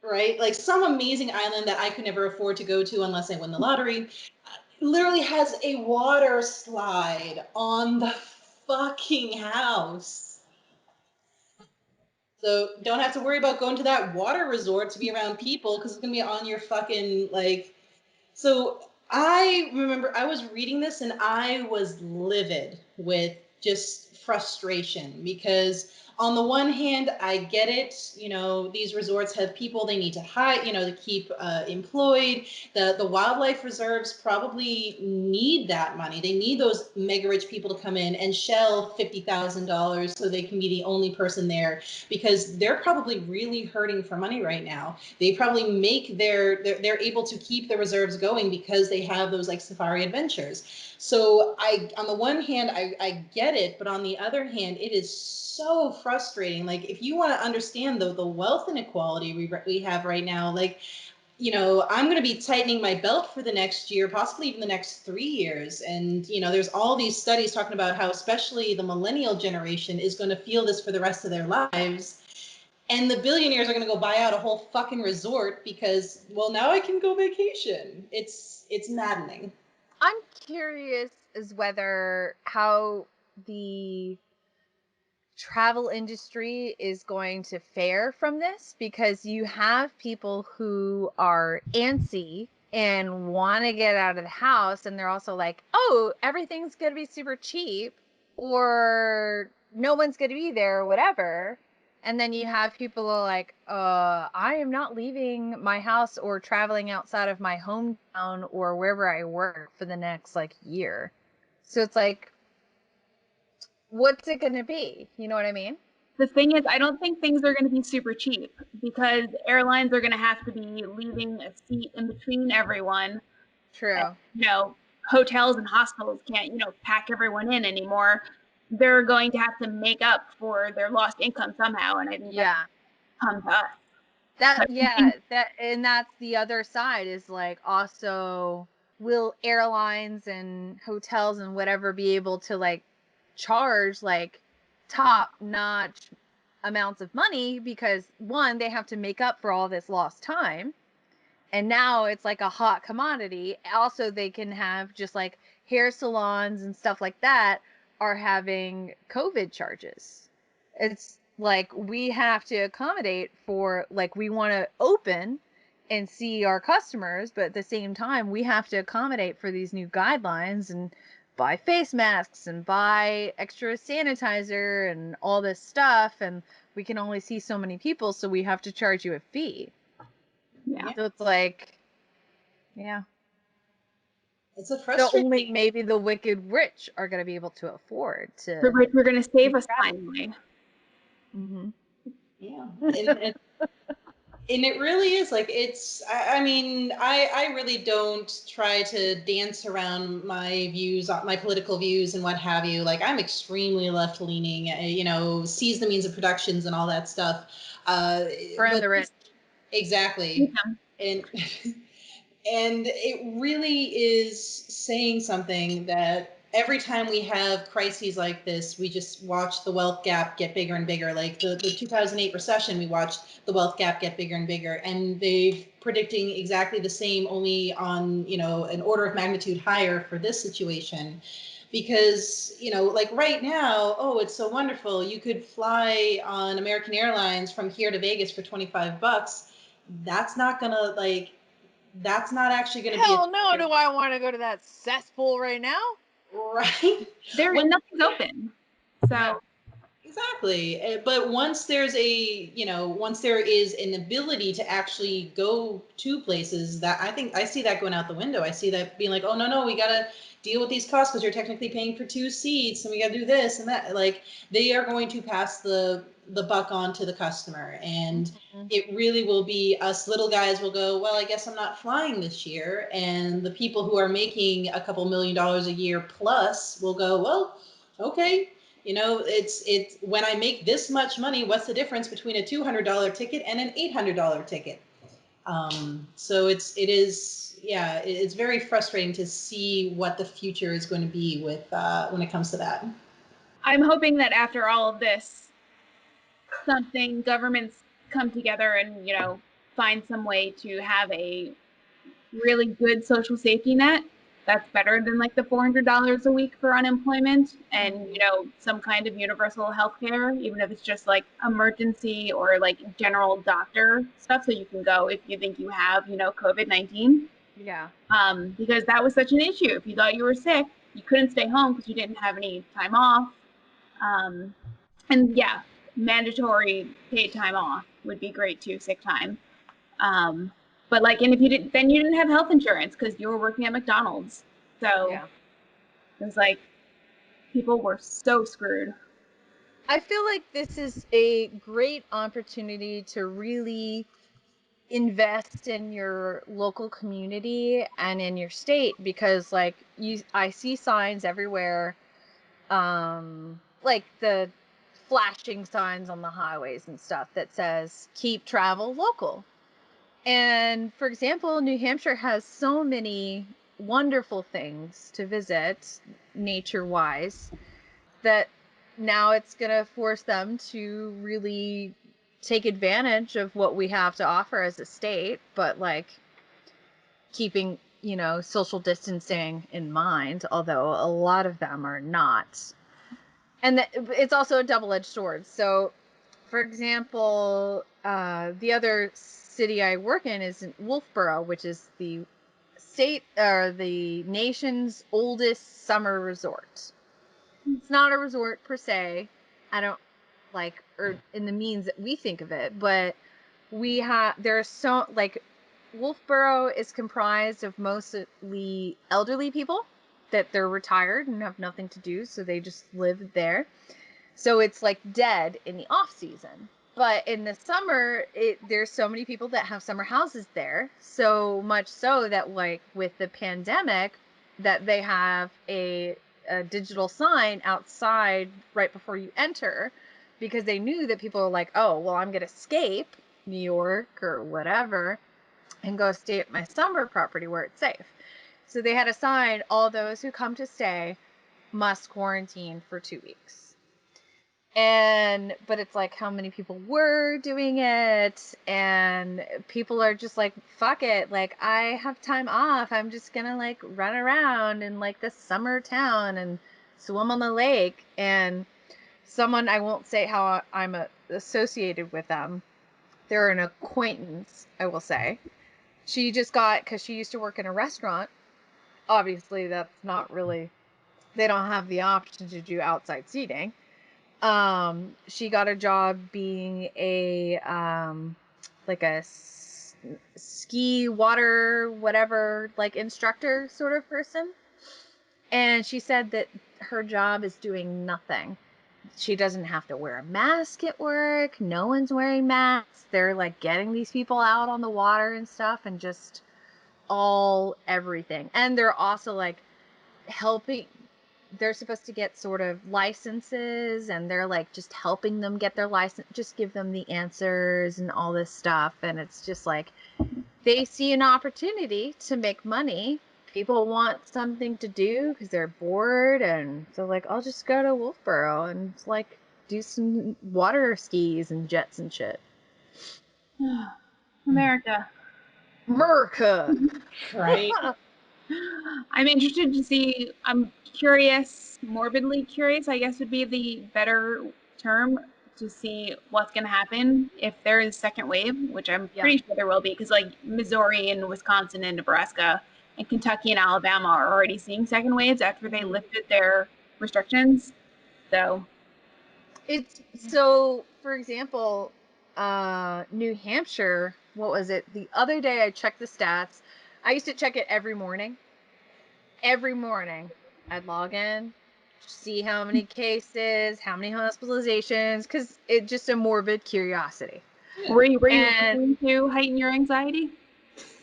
Right? Like some amazing island that I could never afford to go to unless I win the lottery. Literally has a water slide on the fucking house. So don't have to worry about going to that water resort to be around people because it's going to be on your fucking like. So I remember I was reading this and I was livid with just frustration because on the one hand, I get it. These resorts have people they need to hire, to keep employed. The wildlife reserves probably need that money. They need those mega rich people to come in and shell $50,000 so they can be the only person there because they're probably really hurting for money right now. They probably make they're able to keep the reserves going because they have those like safari adventures. So on the one hand, I get it, but on the other hand, it is so frustrating. Like if you want to understand the wealth inequality we have right now, like, I'm going to be tightening my belt for the next year, possibly even the next 3 years. And, there's all these studies talking about how especially the millennial generation is going to feel this for the rest of their lives. And the billionaires are going to go buy out a whole fucking resort because, well, now I can go vacation. It's maddening. I'm curious as whether how the travel industry is going to fare from this, because you have people who are antsy and want to get out of the house, and they're also like, oh, everything's going to be super cheap, or no one's going to be there, or whatever. And then you have people who are like, I am not leaving my house or traveling outside of my hometown or wherever I work for the next like year. So it's like, what's it going to be? You know what I mean? The thing is, I don't think things are going to be super cheap because airlines are going to have to be leaving a seat in between everyone. True. And, hotels and hospitals can't, pack everyone in anymore, they're going to have to make up for their lost income somehow. And I think that comes to us. And that's the other side is like, also, will airlines and hotels and whatever be able to like charge like top notch amounts of money, because one, they have to make up for all this lost time, and now it's like a hot commodity. Also, they can have just like hair salons and stuff like that are having COVID charges. It's like we have to accommodate for, like, we want to open and see our customers, but at the same time we have to accommodate for these new guidelines and buy face masks and buy extra sanitizer and all this stuff, and we can only see so many people, so we have to charge you a fee. Yeah. So it's like, yeah. It's a So frustrating. only maybe the wicked rich are going to be able to afford to. The rich were going to save us finally. Mm-hmm. Yeah. And it really is like, I mean, I really don't try to dance around my views, my political views and what have you. Like, I'm extremely left leaning, seize the means of productions and all that stuff. For the rich. Exactly. And and it really is saying something that every time we have crises like this, we just watch the wealth gap get bigger and bigger. Like the 2008 recession, we watched the wealth gap get bigger and bigger, and they're predicting exactly the same, only on, an order of magnitude higher for this situation. Because, like right now, oh, it's so wonderful. You could fly on American Airlines from here to Vegas for $25. That's not gonna that's not actually going to be. Hell no, do I want to go to that cesspool right now? Right. When nothing's open. So. Yeah, exactly. But once there's once there is an ability to actually go to places, that I think I see that going out the window. I see that being like, oh, no, we got to deal with these costs because you're technically paying for 2 seats and we got to do this and that. Like, they are going to pass the buck on to the customer. And it really will be us little guys will go, well, I guess I'm not flying this year. And the people who are making a couple $1 million a year plus will go, well, okay. It's when I make this much money, what's the difference between a $200 ticket and an $800 ticket? So it's very frustrating to see what the future is going to be with when it comes to that. I'm hoping that after all of this, governments come together and, find some way to have a really good social safety net that's better than like the $400 a week for unemployment, and some kind of universal health care, even if it's just like emergency or like general doctor stuff, so you can go if you think you have COVID-19. Yeah. Because that was such an issue. If you thought you were sick, you couldn't stay home because you didn't have any time off. And yeah, mandatory paid time off would be great too, sick time. But like, and if you didn't, then you didn't have health insurance because you were working at McDonald's. So it was like, people were so screwed. I feel like this is a great opportunity to really invest in your local community and in your state, because like I see signs everywhere, like the flashing signs on the highways and stuff that says keep travel local. And for example, New Hampshire has so many wonderful things to visit nature-wise that now it's going to force them to really take advantage of what we have to offer as a state, but like keeping, social distancing in mind, although a lot of them are not. And it's also a double-edged sword. So, for example, the other city I work in is in Wolfboro, which is the state or the nation's oldest summer resort. It's not a resort per se. I don't like, or in the means that we think of it, but there's so like Wolfboro is comprised of mostly elderly people that they're retired and have nothing to do, so they just live there. So it's like dead in the off season. But in the summer, there's so many people that have summer houses there. So much so that like with the pandemic, that they have a digital sign outside right before you enter, because they knew that people are like, oh, well, I'm going to escape New York or whatever and go stay at my summer property where it's safe. So they had a sign, all those who come to stay must quarantine for 2 weeks. But it's like, how many people were doing it? And people are just like, fuck it. Like, I have time off. I'm just gonna like run around in like this summer town and swim on the lake. And someone, I won't say how I'm associated with them. They're an acquaintance, I will say. She just got, because she used to work in a restaurant. Obviously, that's not really, they don't have the option to do outside seating. She got a job being a like a ski water whatever like instructor sort of person, and she said that her job is doing nothing. She doesn't have to wear a mask at work. No one's wearing masks. They're like getting these people out on the water and stuff, and just everything. And they're also like helping, they're supposed to get sort of licenses, and they're like just helping them get their license, just give them the answers and all this stuff. And it's just like they see an opportunity to make money. People want something to do because they're bored, and so like, I'll just go to Wolfboro and like do some water skis and jets and shit. America. Right. I'm interested to see, I'm curious, morbidly curious, I guess would be the better term, to see what's going to happen if there is a second wave, which I'm pretty sure there will be, because like Missouri and Wisconsin and Nebraska and Kentucky and Alabama are already seeing second waves after they lifted their restrictions. So for example, New Hampshire, what was it? The other day I checked the stats. I used to check it every morning. Every morning I'd log in, see how many cases, how many hospitalizations, because it's just a morbid curiosity. Were you trying to heighten your anxiety?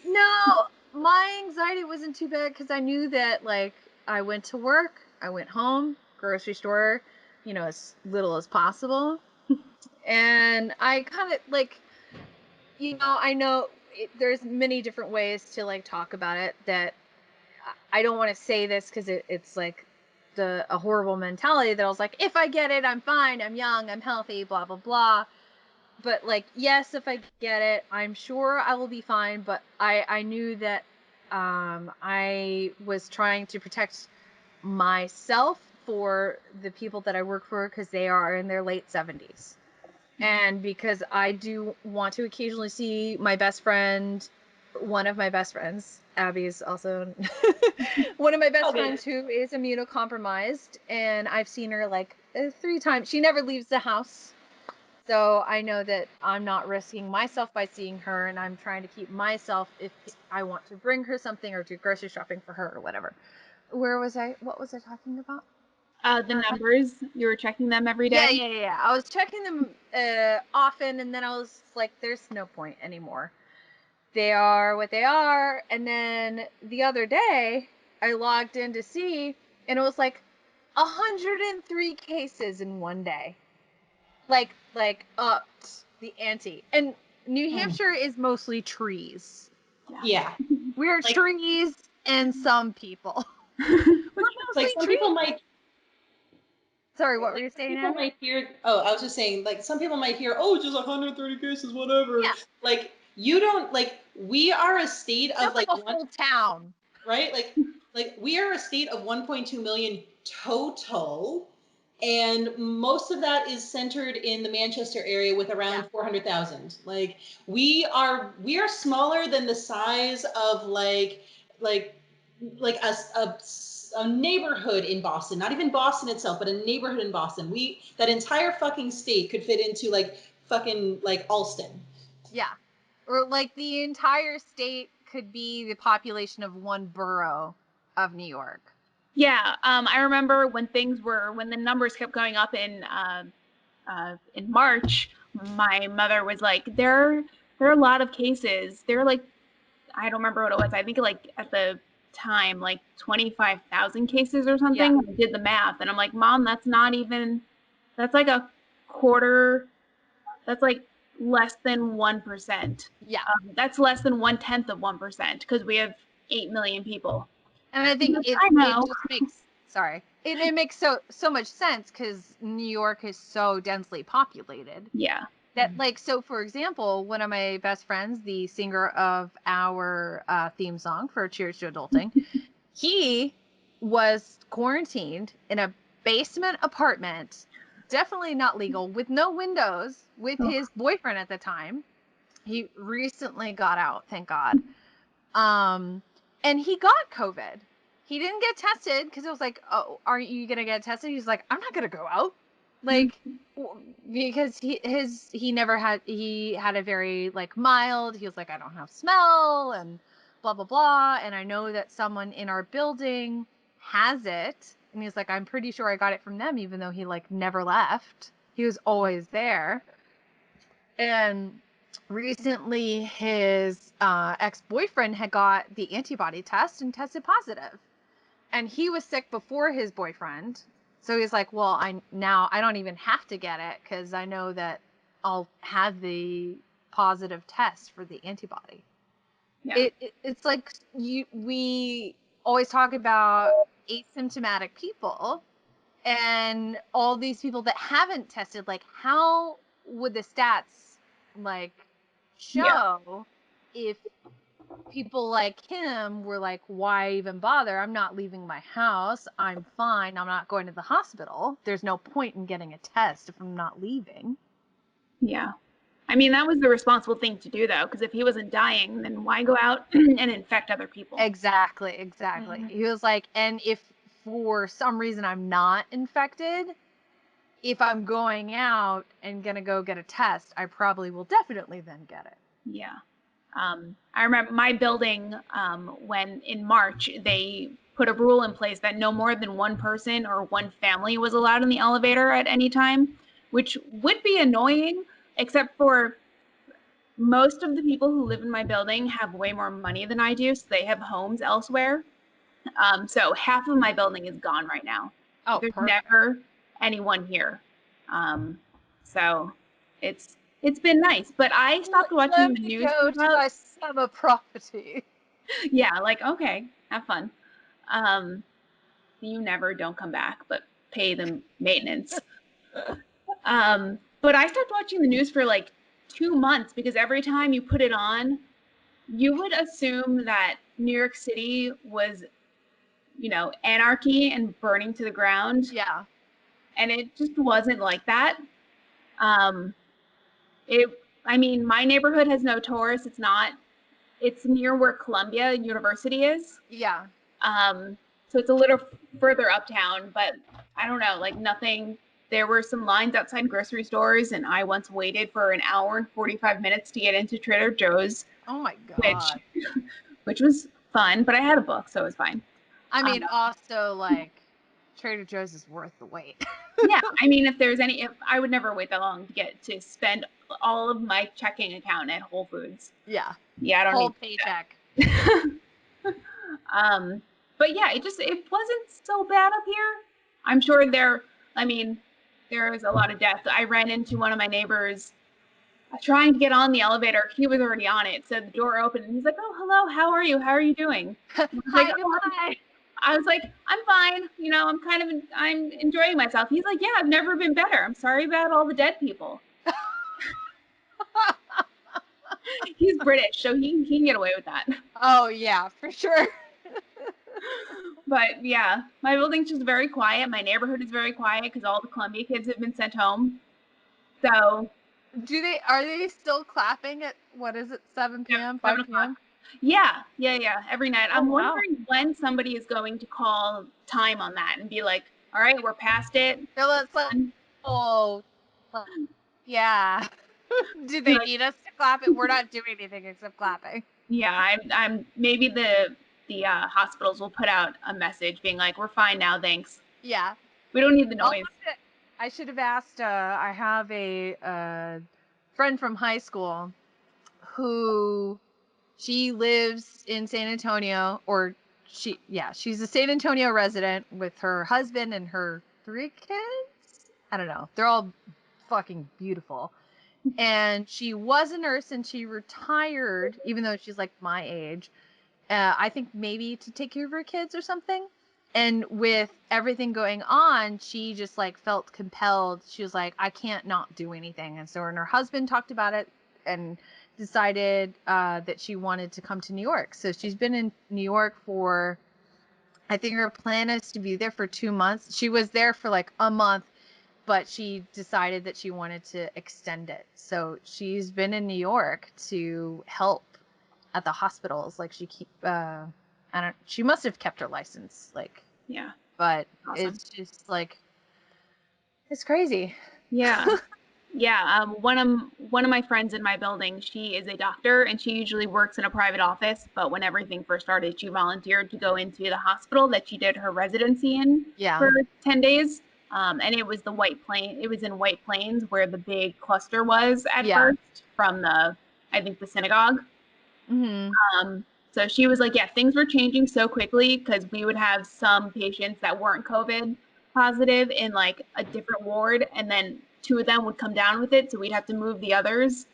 No, my anxiety wasn't too bad because I knew that like I went to work, I went home, grocery store, as little as possible. And I kind of like, I know there's many different ways to like talk about it, that I don't want to say this because it's like a horrible mentality that I was like, if I get it, I'm fine, I'm young, I'm healthy, blah, blah, blah. But like, yes, if I get it, I'm sure I will be fine. But I knew that I was trying to protect myself for the people that I work for, because they are in their late 70s. And because I do want to occasionally see my best friend, one of my best friends, Abby is also one of my best friends who is immunocompromised, and I've seen her like 3 times. She never leaves the house. So I know that I'm not risking myself by seeing her, and I'm trying to keep myself if I want to bring her something or do grocery shopping for her or whatever. What was I talking about? The numbers, you were checking them every day? Yeah. I was checking them often, and then I was like, there's no point anymore. They are what they are. And then the other day, I logged in to see, and it was like 103 cases in one day. Like upped the ante. And New Hampshire is mostly trees. Yeah. We're like, trees and some people. Like some people might. Sorry, what were you saying? People might hear. Oh, I was just saying, like some people might hear, oh, just 130 cases, whatever. Yeah. Like you don't like. We are a state of like a whole town, right? Like we are a state of 1.2 million total, and most of that is centered in the Manchester area with around 400,000. Like we are smaller than the size of like a neighborhood in Boston, not even Boston itself, but a neighborhood in Boston. That entire fucking state could fit into like fucking like Allston. Yeah. Or like the entire state could be the population of one borough of New York. Yeah, I remember when the numbers kept going up in March, my mother was like, there are a lot of cases. They're like, I don't remember what it was. I think like at the time like 25,000 cases or something. I did the math and I'm like, Mom, that's like a quarter. That's like less than 1%. Yeah. That's less than 1/10 of 1% because we have 8 million people. And I think it just makes it makes so much sense because New York is so densely populated. Yeah. That like, so for example, one of my best friends, the singer of our theme song for Cheers to Adulting, he was quarantined in a basement apartment, definitely not legal, with no windows, with his boyfriend at the time. He recently got out, thank God. And he got COVID. He didn't get tested because it was like, oh, aren't you gonna get tested? He's like, I'm not gonna go out, like, because he had a very like mild. He was like, I don't have smell and blah blah blah. And I know that someone in our building has it, and he's like, I'm pretty sure I got it from them, even though he like never left. He was always there. And recently his ex-boyfriend had got the antibody test and tested positive, and he was sick before his boyfriend, so he's like, well, I don't even have to get it because I know that I'll have the positive test for the antibody. It's like we always talk about asymptomatic people and all these people that haven't tested. Like, how would the stats like show if people like him were like, why even bother? I'm not leaving my house. I'm fine. I'm not going to the hospital. There's no point in getting a test if I'm not leaving. Yeah. I mean, that was the responsible thing to do, though, because if he wasn't dying, then why go out and infect other people? Exactly. Mm-hmm. He was like, and if for some reason I'm not infected, if I'm going out and gonna go get a test, I probably will definitely then get it. Yeah. I remember my building, when in March, they put a rule in place that no more than one person or one family was allowed in the elevator at any time, which would be annoying, except for most of the people who live in my building have way more money than I do, so they have homes elsewhere. So half of my building is gone right now. Oh, there's perfect. never anyone here. So it's been nice, but I stopped watching the news. Go to my summer property. Yeah, like, okay, have fun. You never don't come back, but pay the maintenance. But I stopped watching the news for like 2 months because every time you put it on, you would assume that New York City was, anarchy and burning to the ground. Yeah. And it just wasn't like that. My neighborhood has no tourists. It's near where Columbia University is. Yeah. So it's a little further uptown, but I don't know, like nothing. There were some lines outside grocery stores, and I once waited for an hour and 45 minutes to get into Trader Joe's. Oh my God. Which was fun, but I had a book, so it was fine. I mean, also, like, Trader Joe's is worth the wait. Yeah, I mean, if I would never wait that long to spend all of my checking account at Whole Foods. Yeah. Yeah, I don't whole need paycheck. But yeah, it wasn't so bad up here. I'm sure there was a lot of death. I ran into one of my neighbors trying to get on the elevator. He was already on it. So the door opened and he's like, oh, hello, how are you? How are you doing? Hi. I was like, I'm fine. I'm enjoying myself. He's like, yeah, I've never been better. I'm sorry about all the dead people. He's British, so he can get away with that. Oh, yeah, for sure. But yeah, my building's just very quiet. My neighborhood is very quiet because all the Columbia kids have been sent home. So, are they still clapping at, what is it, 7 p.m., 5 p.m.? Yeah, every night. I'm wondering when somebody is going to call time on that and be like, all right, we're past it. So it's like, yeah. Do they need us to clap it? We're not doing anything except clapping. Yeah, I'm maybe the hospitals will put out a message being like, we're fine now, thanks. Yeah. We don't need the noise. I should have asked, I have a friend from high school who, she lives in San Antonio, or she's a San Antonio resident with her husband and her 3 kids. I don't know. They're all fucking beautiful. And she was a nurse and she retired, even though she's like my age. I think maybe to take care of her kids or something. And with everything going on, she just like felt compelled. She was like, I can't not do anything. And so her and her husband talked about it and decided that she wanted to come to New York. So she's been in New York for, I think her plan is to be there for 2 months. She was there for like a month, but she decided that she wanted to extend it. So she's been in New York to help at the hospitals. Like she must have kept her license, like, Yeah. but Awesome. it's just like, it's crazy. Yeah. Yeah. One of my friends in my building, she is a doctor and she usually works in a private office, but when everything first started, she volunteered to go into the hospital that she did her residency in for 10 days. And it was in White Plains where the big cluster was at first from I think the synagogue. Mm-hmm. So she was like, yeah, things were changing so quickly because we would have some patients that weren't COVID positive in like a different ward, and then 2 of them would come down with it. So we'd have to move the others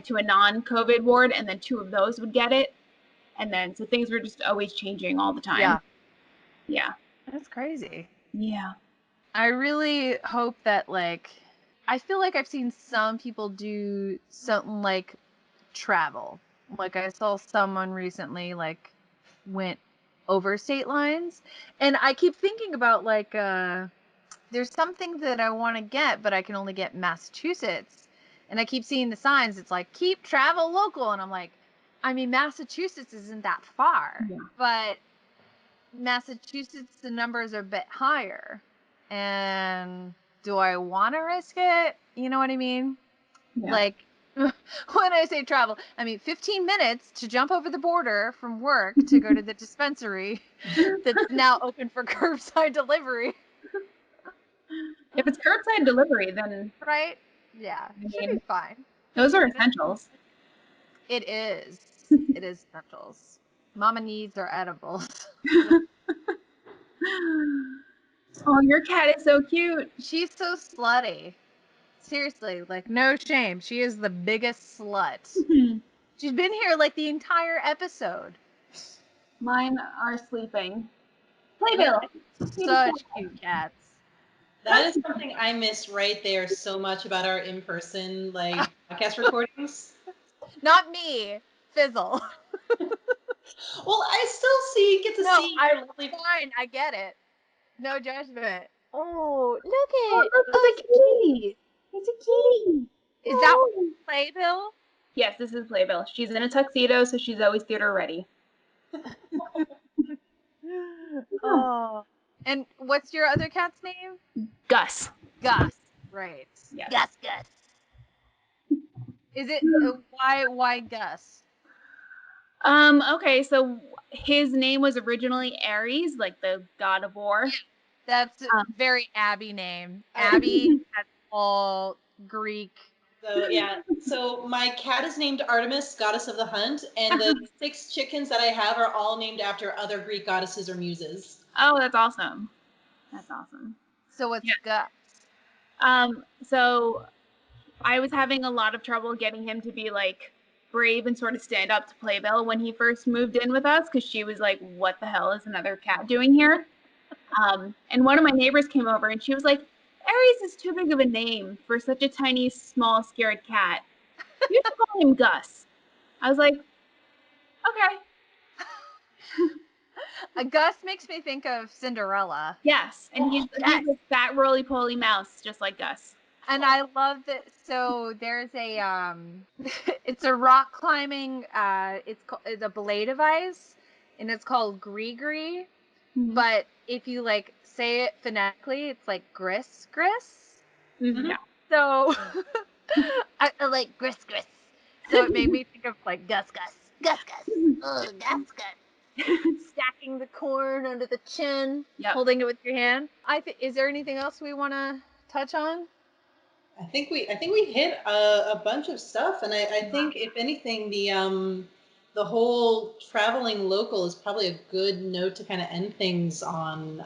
to a non-COVID ward, and then 2 of those would get it. And then, so things were just always changing all the time. Yeah. Yeah. That's crazy. Yeah. I really hope that, like, I feel like I've seen some people do something like travel. Like I saw someone recently like went over state lines, and I keep thinking about like there's something that I want to get, but I can only get Massachusetts, and I keep seeing the signs. It's like keep travel local, and I'm like, I mean Massachusetts isn't that far, but Massachusetts the numbers are a bit higher, and do I want to risk it? You know what I mean? Yeah. Like, when I say travel, I mean 15 minutes to jump over the border from work to go to the dispensary that's now open for curbside delivery. If it's curbside delivery, then Right? Yeah, should be fine. Those are essentials. It is. It is essentials. Mama needs are edibles. Oh, your cat is so cute. She's so slutty. Seriously, like no shame. She is the biggest slut. She's been here like the entire episode. Mine are sleeping. Playbill. Such cute cats. That is something I miss right there so much about our in-person like podcast recordings. Not me, Fizzle. Well, I still get to see. I'm fine. I get it. No judgment. Oh, look Oh, at look, it's a kitty. It's a kitty. Is that Playbill? Yes, this is Playbill. She's in a tuxedo, so she's always theater ready. Oh. And what's your other cat's name? Gus. Gus. Right. Yes. Gus. Is it why Gus? Okay, so his name was originally Ares, like the god of war. Yeah, that's a very Abby name. Abby has all Greek. So yeah, so my cat is named Artemis, goddess of the hunt, and the 6 chickens that I have are all named after other Greek goddesses or muses. Oh, that's awesome. That's awesome. So what's Gus? So I was having a lot of trouble getting him to be like brave and sort of stand up to Playbill when he first moved in with us, because she was like, what the hell is another cat doing here? And one of my neighbors came over and she was like, Aries is too big of a name for such a tiny, small, scared cat. You should call him Gus. I was like, okay. Gus makes me think of Cinderella. Yes, and he's a fat, roly-poly mouse, just like Gus. And I love that. So there's a it's a rock climbing. It's a belay device, and it's called Gree. Mm-hmm. But if you like say it phonetically, it's like Gris. Mm-hmm. Yeah. So I like Gris. So it made me think of like Gus. Oh, Gus. Stacking the corn under the chin, holding it with your hand. Is there anything else we want to touch on? I think we hit a bunch of stuff, and I think if anything, the whole traveling local is probably a good note to kind of end things on.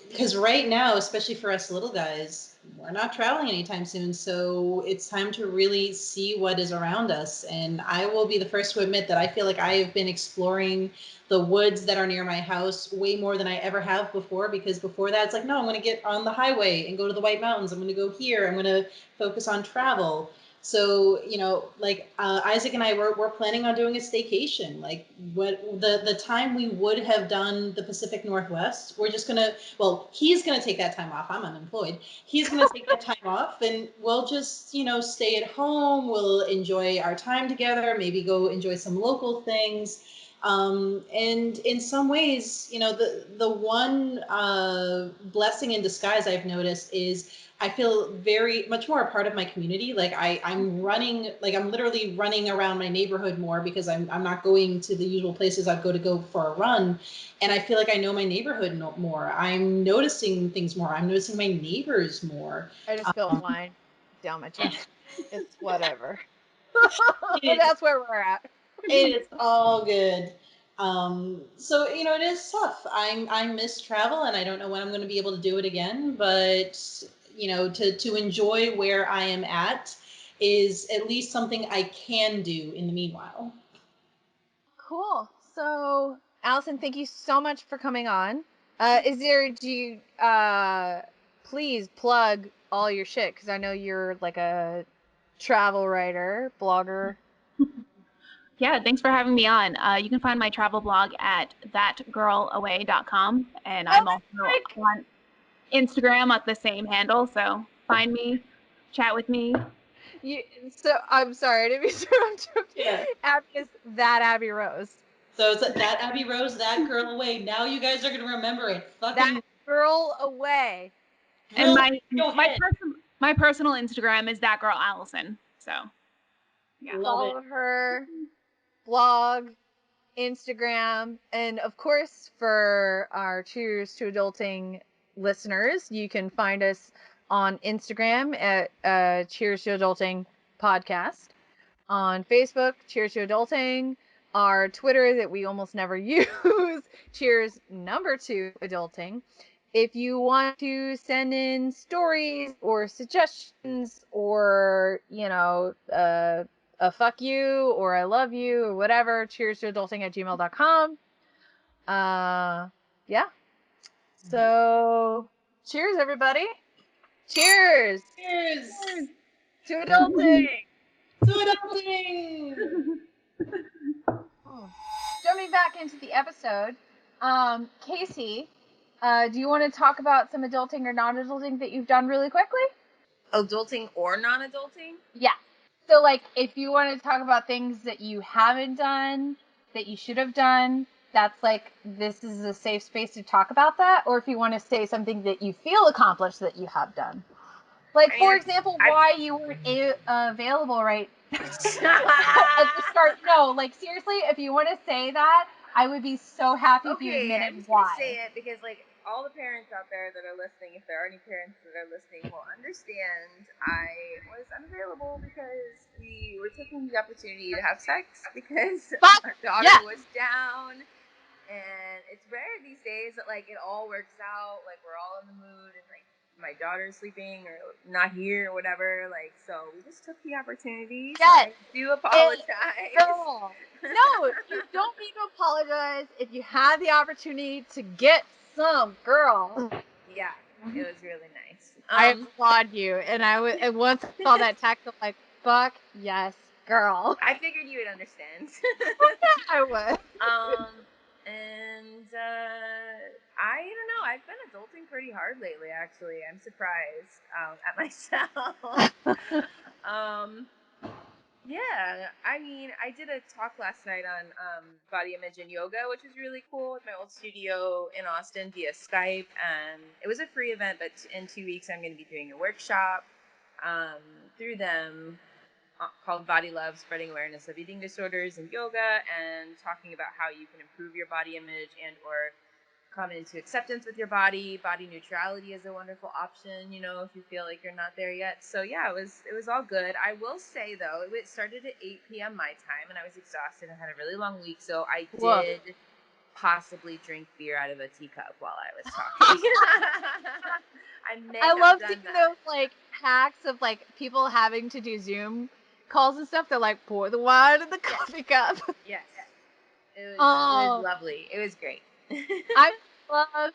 Because right now, especially for us little guys, we're not traveling anytime soon. So it's time to really see what is around us. And I will be the first to admit that I feel like I have been exploring the woods that are near my house way more than I ever have before. Because before that, it's like, no, I'm going to get on the highway and go to the White Mountains. I'm going to go here. I'm going to focus on travel. So, Isaac and I we're planning on doing a staycation. Like what the time we would have done the Pacific Northwest, we're just gonna he's gonna take that time off. I'm unemployed. He's gonna take that time off and we'll just, stay at home. We'll enjoy our time together, maybe go enjoy some local things. And in some ways, the one blessing in disguise I've noticed is I feel very much more a part of my community. Like I'm running, like I'm literally running around my neighborhood more because I'm not going to the usual places I'd go for a run. And I feel like I know my neighborhood more. I'm noticing things more. I'm noticing my neighbors more. I just spilled wine down my chest. It's whatever. It- That's where we're at. It's all good. So it is tough. I miss travel, and I don't know when I'm going to be able to do it again. But to enjoy where I am at is at least something I can do in the meanwhile. Cool. So, Allison, thank you so much for coming on. Please plug all your shit, because I know you're like a travel writer, blogger. Yeah, thanks for having me on. You can find my travel blog at thatgirlaway.com, and I'm also on Instagram at the same handle. So find me, chat with me. So I'm sorry, I didn't mean to interrupt you. Yeah. Abby is that Abby Rose. So it's that Abby Rose, that girl away. Now you guys are going to remember it. Fucking That girl away. And drill my personal Instagram is that girl Allison. So yeah. Follow her blog, Instagram, and of course for our Cheers to Adulting listeners, you can find us on Instagram at Cheers to Adulting podcast, on Facebook, Cheers to Adulting, our Twitter that we almost never use, Cheers #2 Adulting. If you want to send in stories or suggestions or, a fuck you or I love you or whatever, cheers to adulting@gmail.com. Yeah. So, cheers, everybody. Cheers. Cheers. To adulting. To adulting. Jumping back into the episode, Casey, do you want to talk about some adulting or non-adulting that you've done really quickly? Adulting or non-adulting? Yeah. So, like, if you want to talk about things that you haven't done, that you should have done, that's like, this is a safe space to talk about that. Or if you want to say something that you feel accomplished that you have done. Like, for example, why you weren't available right at the start. No, like, seriously, if you want to say that, I would be so happy if you admitted I'm just why. gonna say it because, like, all the parents out there that are listening, if there are any parents that are listening, will understand I was unavailable because we were taking the opportunity to have sex because our daughter was down. And it's rare these days that, like, it all works out, like, we're all in the mood and, like, my daughter's sleeping or not here or whatever, like, so we just took the opportunity. Yes. So I do apologize. Girl. No, you don't need to apologize if you had the opportunity to get some, girl. Yeah, it was really nice. I applaud you, and once I saw that text, I'm like, fuck yes, girl. I figured you would understand. I would. And I don't know. I've been adulting pretty hard lately. Actually, I'm surprised at myself. Yeah, I mean, I did a talk last night on body image and yoga, which was really cool with my old studio in Austin via Skype, and it was a free event. But in 2 weeks, I'm going to be doing a workshop through them called Body Love, spreading awareness of eating disorders and yoga, and talking about how you can improve your body image and or come into acceptance with your body. Body neutrality is a wonderful option, you know, if you feel like you're not there yet. So yeah, it was all good. I will say though, it started at 8 p.m. my time, and I was exhausted. I had a really long week, so I Whoa. did possibly drink beer out of a teacup while I was talking. I love seeing those like hacks of like people having to do Zoom calls and stuff. They're like, pour the wine in the coffee cup. Yes. It was lovely. It was great. I love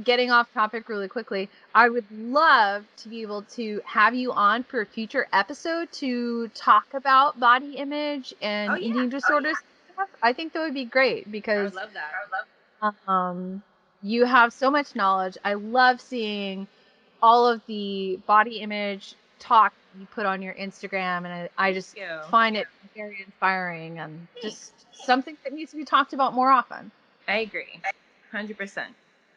getting off topic really quickly. I would love to be able to have you on for a future episode to talk about body image and eating disorders. I think that would be great because I would love that. You have so much knowledge. I love seeing all of the body image talk you put on your Instagram, and I just find it very inspiring and just something that needs to be talked about more often. I agree. 100%.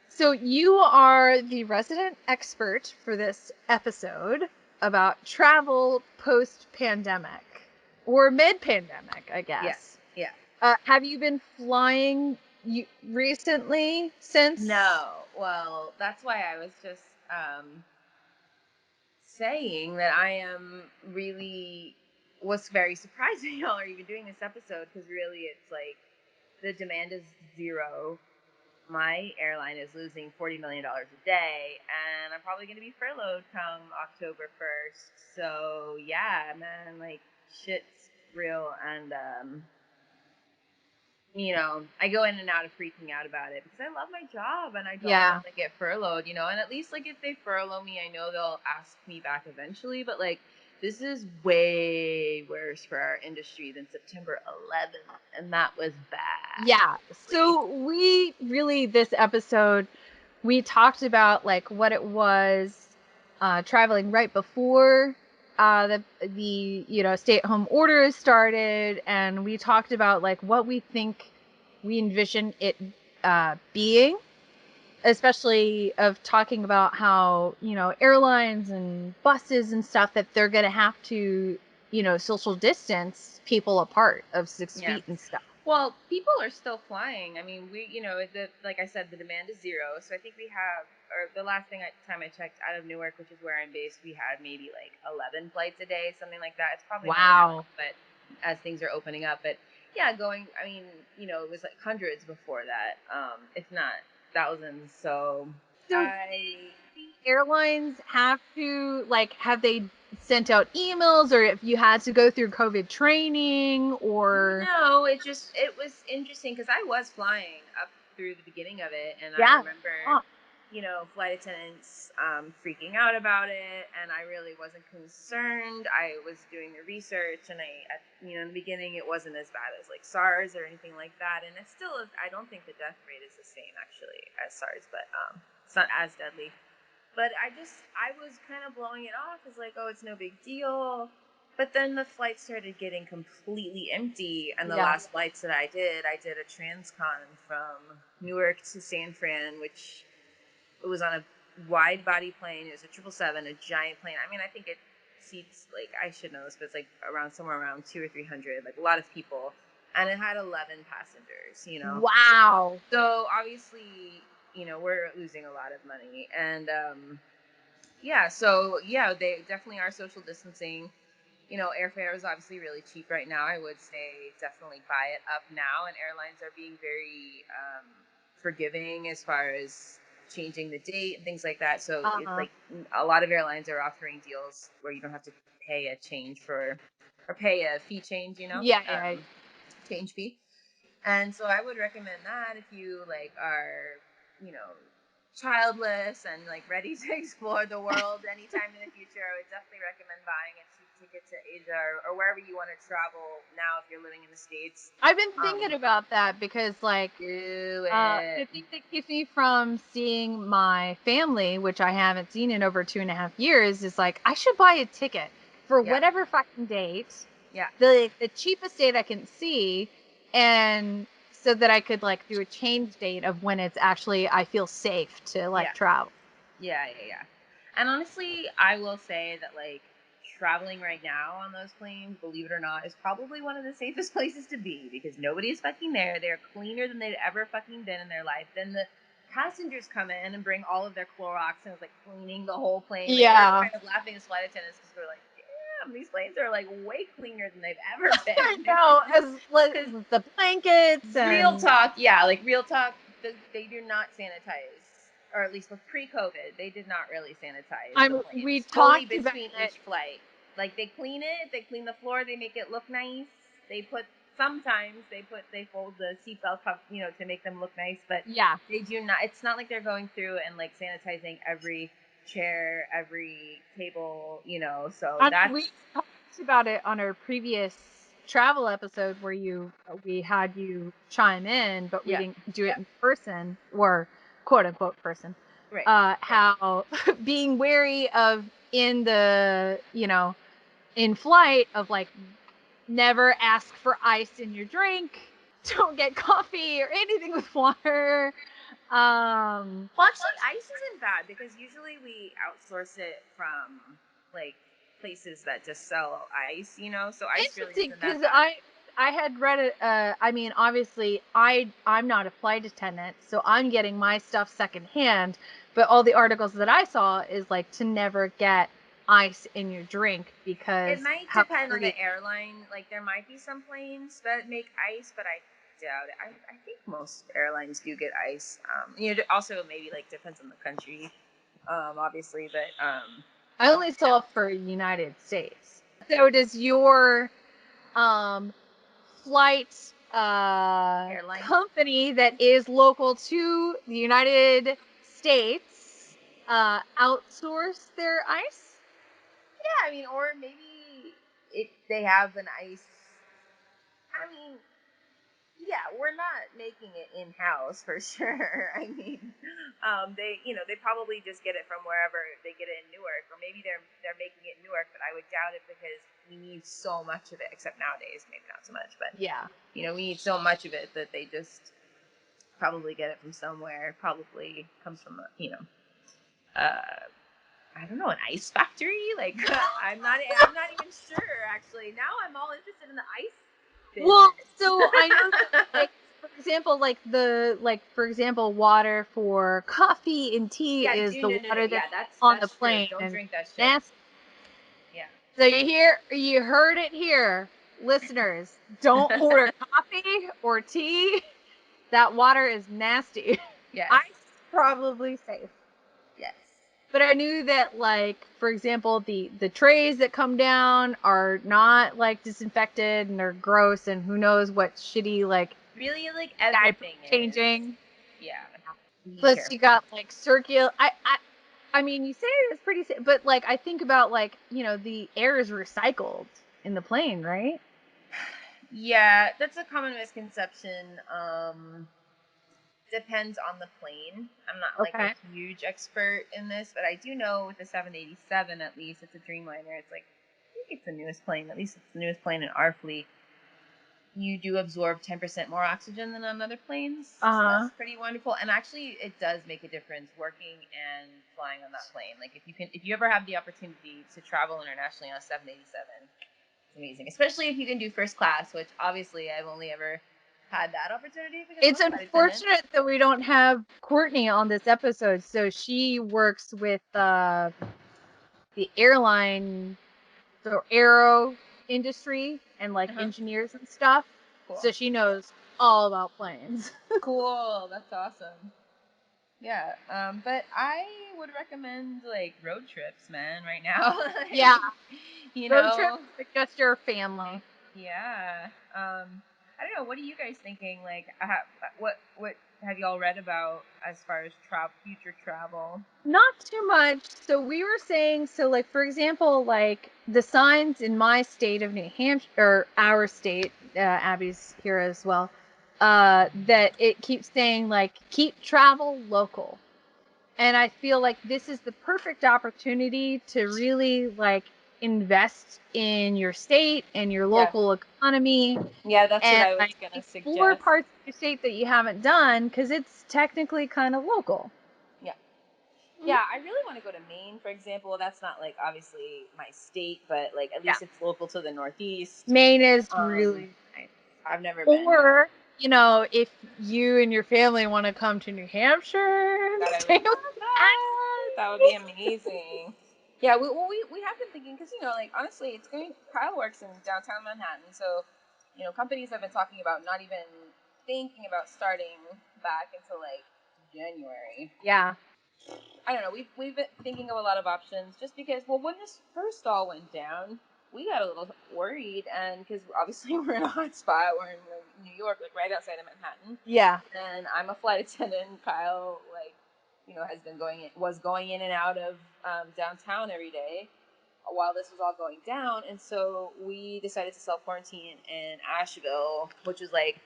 So you are the resident expert for this episode about travel post-pandemic or mid-pandemic, I guess. Yeah. Have you been flying recently since? No. Well, that's why I was just saying that I am really was very surprised that y'all are even doing this episode, because really it's like the demand is zero. My airline is losing $40 million a day, and I'm probably going to be furloughed come October 1st. So yeah, man, like shit's real, and you know, I go in and out of freaking out about it because I love my job and I don't want to get furloughed, you know. And at least like if they furlough me, I know they'll ask me back eventually. But like this is way worse for our industry than September 11th, and that was bad. Yeah. So we really, this episode, we talked about like what it was traveling right before the you know, stay-at-home orders started, and we talked about like what we think we envision it being, especially of talking about how, you know, airlines and buses and stuff, that they're gonna have to, you know, social distance people apart of 6 feet and stuff. Well, people are still flying. I mean, we, you know, like I said, the demand is zero. So I think we have, or the last time I checked, out of Newark, which is where I'm based, we had maybe like 11 flights a day, something like that. It's probably more now, but as things are opening up, but yeah, I mean, you know, it was like hundreds before that, if not thousands. So airlines have to, like, have they sent out emails, or if you had to go through COVID training, or? No, it was interesting because I was flying up through the beginning of it, and I remember, you know, flight attendants freaking out about it, and I really wasn't concerned. I was doing the research, and you know, in the beginning it wasn't as bad as like SARS or anything like that, and it's still, I don't think the death rate is the same actually as SARS, but it's not as deadly. But I was kind of blowing it off as like, oh, it's no big deal. But then the flight started getting completely empty. And the last flights that I did a transcon from Newark to San Fran, which it was on a wide body plane. It was a 777, a giant plane. I mean, I think it seats, like, I should know this, but it's like somewhere around 200 or 300, like a lot of people. And it had 11 passengers, you know. Wow. So obviously, you know, we're losing a lot of money. And they definitely are social distancing. You know, airfare is obviously really cheap right now. I would say definitely buy it up now. And airlines are being very forgiving as far as changing the date and things like that. So it's like a lot of airlines are offering deals where you don't have to pay a change or pay a fee change, you know? Change fee. And so I would recommend that if you like are, you know, childless and like ready to explore the world anytime in the future. I would definitely recommend buying a cheap ticket to Asia or wherever you want to travel now if you're living in the States. I've been thinking about that because, like, the thing that keeps me from seeing my family, which I haven't seen in over 2.5 years, is like, I should buy a ticket for whatever fucking date. Yeah. The cheapest date I can see, and so that I could like do a change date of when it's actually I feel safe to like travel. Yeah. And honestly, I will say that like traveling right now on those planes, believe it or not, is probably one of the safest places to be because nobody is fucking there. They're cleaner than they've ever fucking been in their life. Then the passengers come in and bring all of their Clorox and it's like cleaning the whole plane. Like, Yeah. we're kind of laughing as flight attendants because we're like, damn, these planes are like way cleaner than they've ever been. I know, as the blankets and Real talk, yeah, like real talk, they do not sanitize. Or at least with pre-COVID, they did not really sanitize the planes. We Fully talked about between it. each flight. Like they clean it, they clean the floor, they make it look nice. Sometimes they fold the seatbelt cuff, to make them look nice, but Yeah. they do not. It's not like they're going through and like sanitizing every chair, every table, So We talked about it on our previous travel episode where we had you chime in, but we didn't do it in person or quote unquote person. Right. How being wary of in flight of like never ask for ice in your drink, don't get coffee or anything with water. Well, actually, ice isn't bad because usually we outsource it from like places that just sell ice, So ice really isn't that bad. I had read it. I mean, obviously, I'm not a flight attendant, so I'm getting my stuff secondhand. But all the articles that I saw is like to never get ice in your drink because it might depend on the airline. Like there might be some planes that make ice, but I doubt it. I think most airlines do get ice. Also maybe like depends on the country, obviously. But I only saw it for United States. So does your flight airline company that is local to the United States outsource their ice? Yeah, I mean, or maybe they have an ice. I mean, yeah, we're not making it in house for sure. I mean, they probably just get it from wherever they get it in Newark, or maybe they're making it in Newark, but I would doubt it because we need so much of it. Except nowadays, maybe not so much, but Yeah, we need so much of it that they just probably get it from somewhere. Probably comes from I don't know, an ice factory. Like I'm not even sure actually. Now I'm all interested in the ice business. Well, so I know that, like, for example, water for coffee and tea is the water that's on the plane. Don't drink that shit. Nasty. Yeah. So you heard it here, listeners. Don't order coffee or tea. That water is nasty. Yes. Ice probably safe. Yes. But I knew that, like, for example, the trays that come down are not like disinfected and they're gross and who knows what shitty like really like everything changing. Is. Yeah. Plus you got like circular. I mean, you say it's pretty safe, but like I think about like the air is recycled in the plane, right? Yeah, that's a common misconception. Depends on the plane. I'm not like a huge expert in this, but I do know with the 787 at least, it's a Dreamliner. It's like I think it's the newest plane. At least it's the newest plane in our fleet. You do absorb 10% more oxygen than on other planes. So that's pretty wonderful. And actually, it does make a difference working and flying on that plane. Like if you ever have the opportunity to travel internationally on a 787, it's amazing. Especially if you can do first class, which obviously I've only ever had that opportunity. Because it's unfortunate that we don't have Courtney on this episode. So she works with the airline, the aero industry and like engineers and stuff. Cool. So she knows all about planes. Cool. That's awesome. Yeah. But I would recommend like road trips, man, right now. Yeah. Road trips with just your family. Yeah. I don't know. What are you guys thinking? Like, what have y'all read about as far as future travel? Not too much. So we were saying, like, for example, like the signs in my state of New Hampshire, or our state, Abby's here as well, that it keeps saying, like, keep travel local. And I feel like this is the perfect opportunity to really, like, invest in your state and your local economy. Yeah, that's what I was going to suggest. Explore parts of your state that you haven't done, because it's technically kind of local. Yeah. Yeah, I really want to go to Maine, for example. That's not like obviously my state, but like at least it's local to the Northeast. Maine is really nice. I've never been. Or, you know, if you and your family want to come to New Hampshire, That would be amazing. Yeah, we have been thinking because, you know, like honestly, it's going. Kyle works in downtown Manhattan, so you know, companies have been talking about not even thinking about starting back until like January. Yeah. I don't know. We've been thinking of a lot of options just because. Well, when this first all went down, we got a little worried, and because obviously we're in a hot spot, we're in like, New York, like right outside of Manhattan. Yeah. And I'm a flight attendant. Kyle, like, you know, was going in and out of downtown every day while this was all going down, and so we decided to self quarantine in Asheville, which is like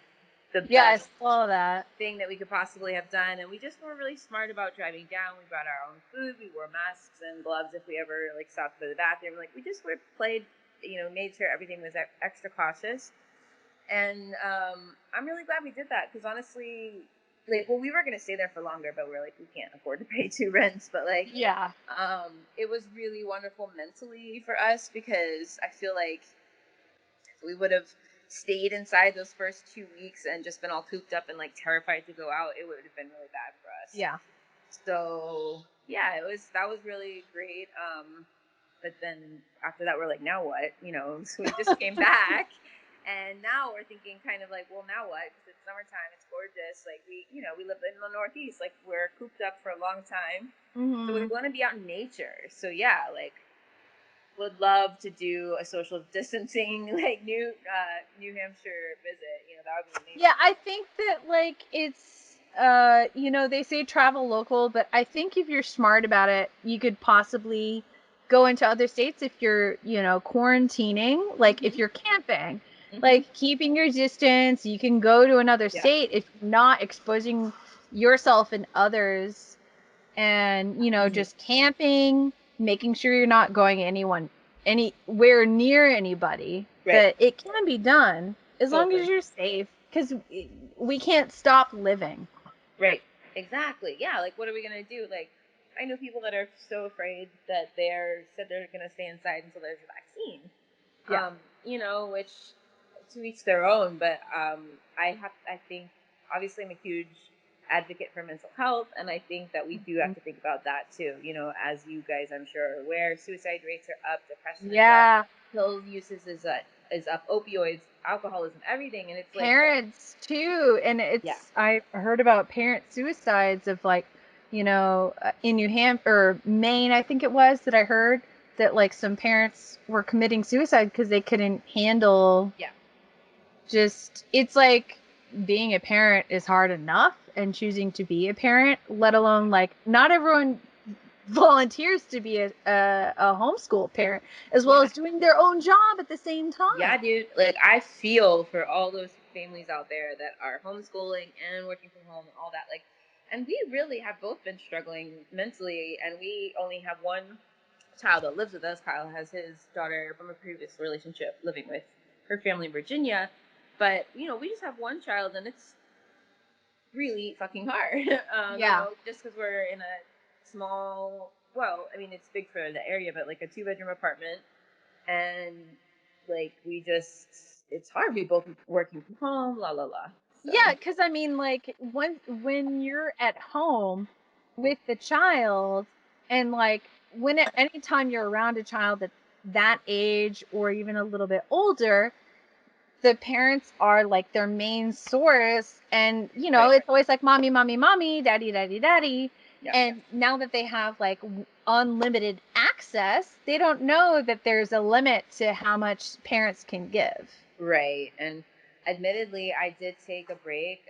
the best I saw that thing that we could possibly have done. And we just were really smart about driving down. We brought our own food. We wore masks and gloves if we ever like stopped for the bathroom. Like we just made sure everything was extra cautious. And I'm really glad we did that because honestly, like, well, we were gonna stay there for longer, but we're like, we can't afford to pay 2 rents. But like, it was really wonderful mentally for us because I feel like we would have stayed inside those first 2 weeks and just been all cooped up and like terrified to go out. It would have been really bad for us. Yeah. So yeah, that was really great. But then after that, we're like, now what? You know, so we just came back, and now we're thinking kind of like, well, now what? Because it's summertime, it's gorgeous. Like we live in the Northeast. Like we're cooped up for a long time, so we want to be out in nature. So yeah, like would love to do a social distancing like New Hampshire visit. You know, that would be amazing. Yeah, I think that like it's you know, they say travel local, but I think if you're smart about it, you could possibly go into other states if you're, you know, quarantining, like if you're camping, like keeping your distance, you can go to another state if you're not exposing yourself and others, and you know, just camping, making sure you're not going anywhere near anybody. But it can be done as long as you're safe, because we can't stop living. Right. Exactly. Yeah. Like, what are we gonna do? Like, I know people that are so afraid that said they're gonna stay inside until there's a vaccine. Yeah. You know, which to each their own. But I think obviously I'm a huge advocate for mental health, and I think that we do have to think about that too. You know, as you guys I'm sure are aware, suicide rates are up, depression is up, pill uses is up, opioids, alcoholism, everything, and it's like parents too, and it's I heard about parent suicides of like, you know, in New Hampshire or Maine, I think it was, that I heard that like some parents were committing suicide because they couldn't handle just, it's like being a parent is hard enough, and choosing to be a parent, let alone like not everyone volunteers to be a homeschool parent as well as doing their own job at the same time. Yeah, dude. Like I feel for all those families out there that are homeschooling and working from home and all that. Like, and we really have both been struggling mentally, and we only have one child that lives with us. Kyle has his daughter from a previous relationship living with her family in Virginia, but you know, we just have one child, and it's really fucking hard. You know, just because we're in a small, well, I mean, it's big for the area, but like a 2-bedroom apartment, and like it's hard. We both working from home, la la la. So. Yeah, because I mean, like when you're at home with the child, and like anytime you're around a child that's that age or even a little bit older, the parents are like their main source, and you know, it's always like mommy, mommy, mommy, daddy, daddy, daddy. And now that they have like unlimited access, they don't know that there's a limit to how much parents can give. Right. And admittedly, I did take a break.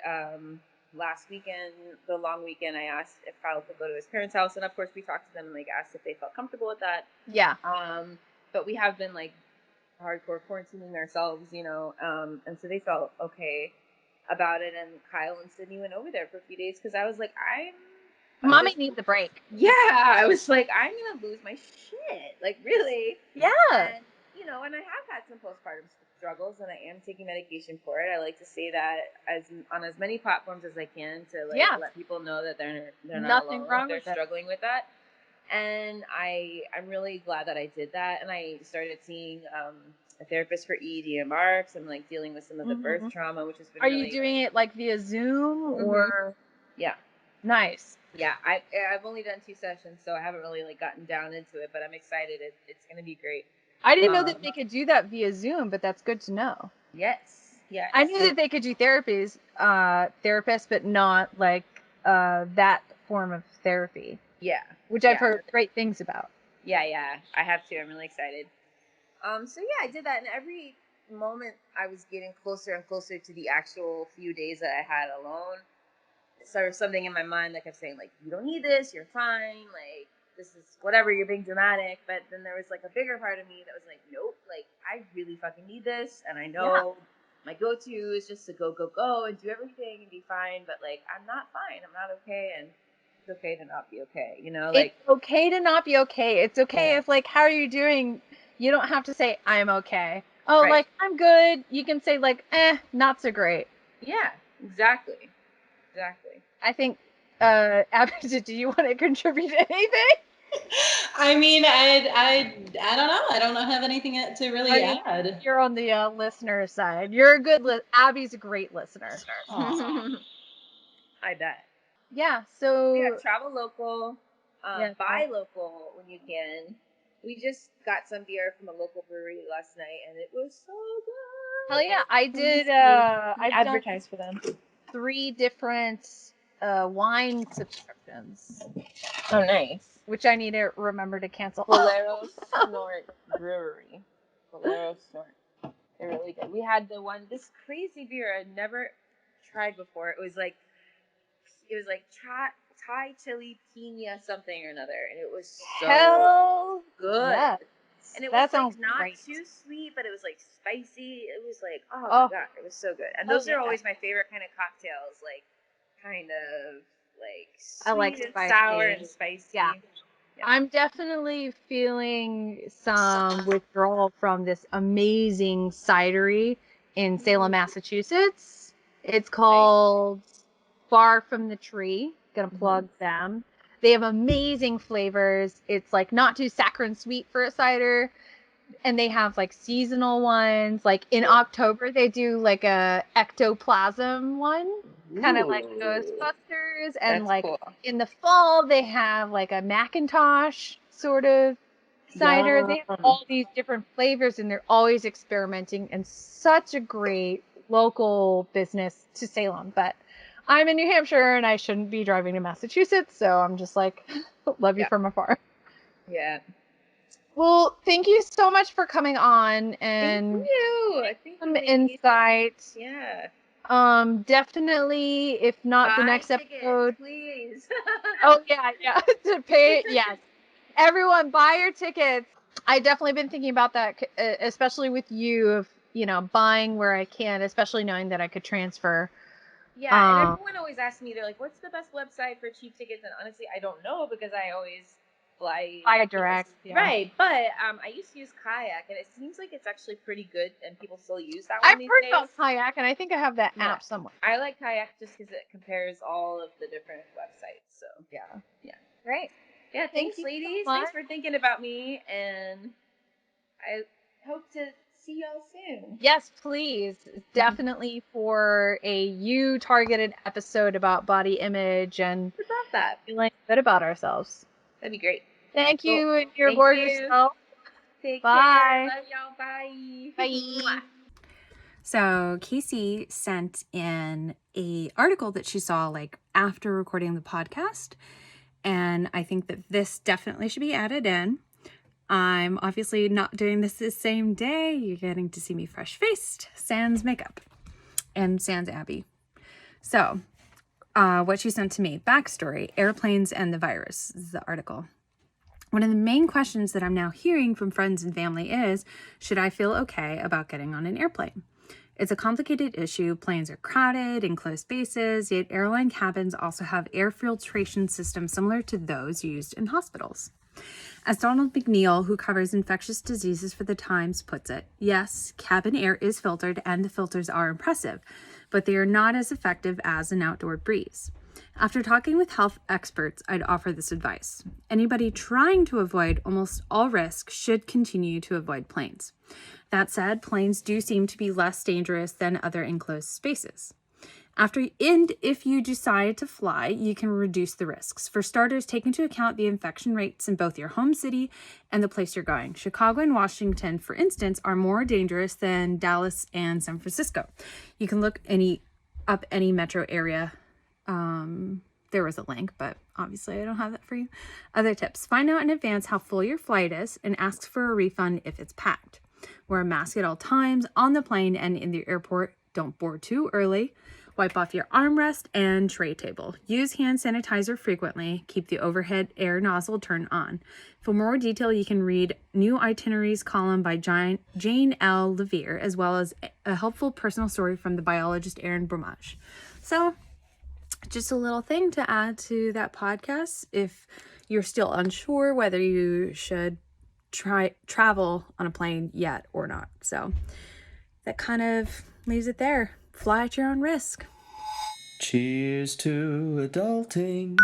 Last weekend, the long weekend, I asked if Kyle could go to his parents' house, and of course, we talked to them and like asked if they felt comfortable with that. Yeah. But we have been like hardcore quarantining ourselves, you know, and so they felt okay about it. And Kyle and Sydney went over there for a few days because I was like, mommy needs a break. Yeah, I was like, I'm gonna lose my shit, like really. Yeah. And you know, and I have had some postpartum struggles, and I am taking medication for it. I like to say that on as many platforms as I can to let people know that they're not Nothing alone wrong if they're with it. struggling with that. And I'm really glad that I did that, and I started seeing a therapist for EDMR because I'm like dealing with some of the birth trauma, which has been. Are you doing it like via Zoom or? Yeah. Nice. Yeah, I've only done 2 sessions, so I haven't really gotten down into it, but I'm excited. It's gonna be great. I didn't know that they could do that via Zoom, but that's good to know. Yes. I knew that they could do therapists, but not like that form of therapy. Yeah. Which I've heard great things about. Yeah, I have too. I'm really excited. So yeah, I did that, and every moment I was getting closer and closer to the actual few days that I had alone. So there was something in my mind that kept saying, like, you don't need this, you're fine, like, this is whatever, you're being dramatic. But then there was like a bigger part of me that was like, nope, like, I really fucking need this, and I know my go-to is just to go and do everything and be fine, but like, I'm not fine, I'm not okay, and it's okay to not be okay, you know? Like, it's okay to not be okay. It's okay if, like, how are you doing? You don't have to say, I'm okay. Oh, like, I'm good. You can say, like, not so great. Yeah, exactly. I think, Abby, do you want to contribute anything? I mean, I don't know. I don't have anything to really add. You're on the listener side. You're a good Abby's a great listener. I bet. Yeah, so travel local, buy local when you can. We just got some beer from a local brewery last night, and it was so good. Hell yeah, I did. I've advertised for them. 3 different wine subscriptions. Oh, nice. Which I need to remember to cancel. Bolero Snort Brewery. Bolero Snort. They're really good. We had this crazy beer I'd never tried before. It was like Thai chili pina something or another, and it was so good. Yes. And it was like not too sweet, but it was like spicy. It was like, oh my god, it was so good. And those are always my favorite kind of cocktails, like kind of like sweet and sour and spicy. Yeah. I'm definitely feeling some withdrawal from this amazing cidery in Salem, Massachusetts. It's called Far from the Tree. Gonna plug them. They have amazing flavors. It's like not too saccharine sweet for a cider. And they have like seasonal ones. Like in October, they do like a ectoplasm one, kind of like Ghostbusters. And like in the fall, they have like a Macintosh sort of cider. They have all these different flavors, and they're always experimenting. And such a great local business to Salem. But I'm in New Hampshire, and I shouldn't be driving to Massachusetts, so I'm just like, love you from afar. Yeah. Well, thank you so much for coming on and some insight. Yeah. Definitely, if not the next episode, please. Oh yeah, to pay. Yes, everyone, buy your tickets. I definitely been thinking about that, especially with you, of buying where I can, especially knowing that I could transfer. Yeah, and everyone always asks me, they're like, "What's the best website for cheap tickets?" And honestly, I don't know because I always buy direct. Yeah. Right, but I used to use Kayak, and it seems like it's actually pretty good, and people still use that I've one heard about Kayak, and I think I have that app somewhere. I like Kayak just because it compares all of the different websites. So yeah, great. Yeah, thanks, ladies. Thanks for thinking about me, and I hope to see y'all soon. Yes, please. Definitely for a you-targeted episode about body image and feeling good about ourselves. That'd be great. Thank you, and your gorgeous self. Take Bye. Care. Love y'all. Bye. Bye. So Casey sent in a article that she saw like after recording the podcast, and I think that this definitely should be added in. I'm obviously not doing this the same day. You're getting to see me fresh-faced, sans makeup, and sans Abby. So, what she sent to me, backstory, airplanes and the virus, is the article. One of the main questions that I'm now hearing from friends and family is, should I feel okay about getting on an airplane? It's a complicated issue. Planes are crowded in closed spaces, yet airline cabins also have air filtration systems similar to those used in hospitals. As Donald McNeil, who covers infectious diseases for The Times, puts it, yes, cabin air is filtered and the filters are impressive, but they are not as effective as an outdoor breeze. After talking with health experts, I'd offer this advice. Anybody trying to avoid almost all risk should continue to avoid planes. That said, planes do seem to be less dangerous than other enclosed spaces. If you decide to fly, you can reduce the risks. For starters, take into account the infection rates in both your home city and the place you're going. Chicago and Washington, for instance, are more dangerous than Dallas and San Francisco. You can look up any metro area. There was a link, but obviously I don't have that for you. Other tips: find out in advance how full your flight is and ask for a refund if it's packed. Wear a mask at all times on the plane and in the airport. Don't board too early. Wipe off your armrest and tray table. Use hand sanitizer frequently. Keep the overhead air nozzle turned on. For more detail, you can read New Itineraries column by Jane L. Levere, as well as a helpful personal story from the biologist Erin Bromage. So, just a little thing to add to that podcast if you're still unsure whether you should travel on a plane yet or not. So, that kind of leaves it there. Fly at your own risk. Cheers to adulting.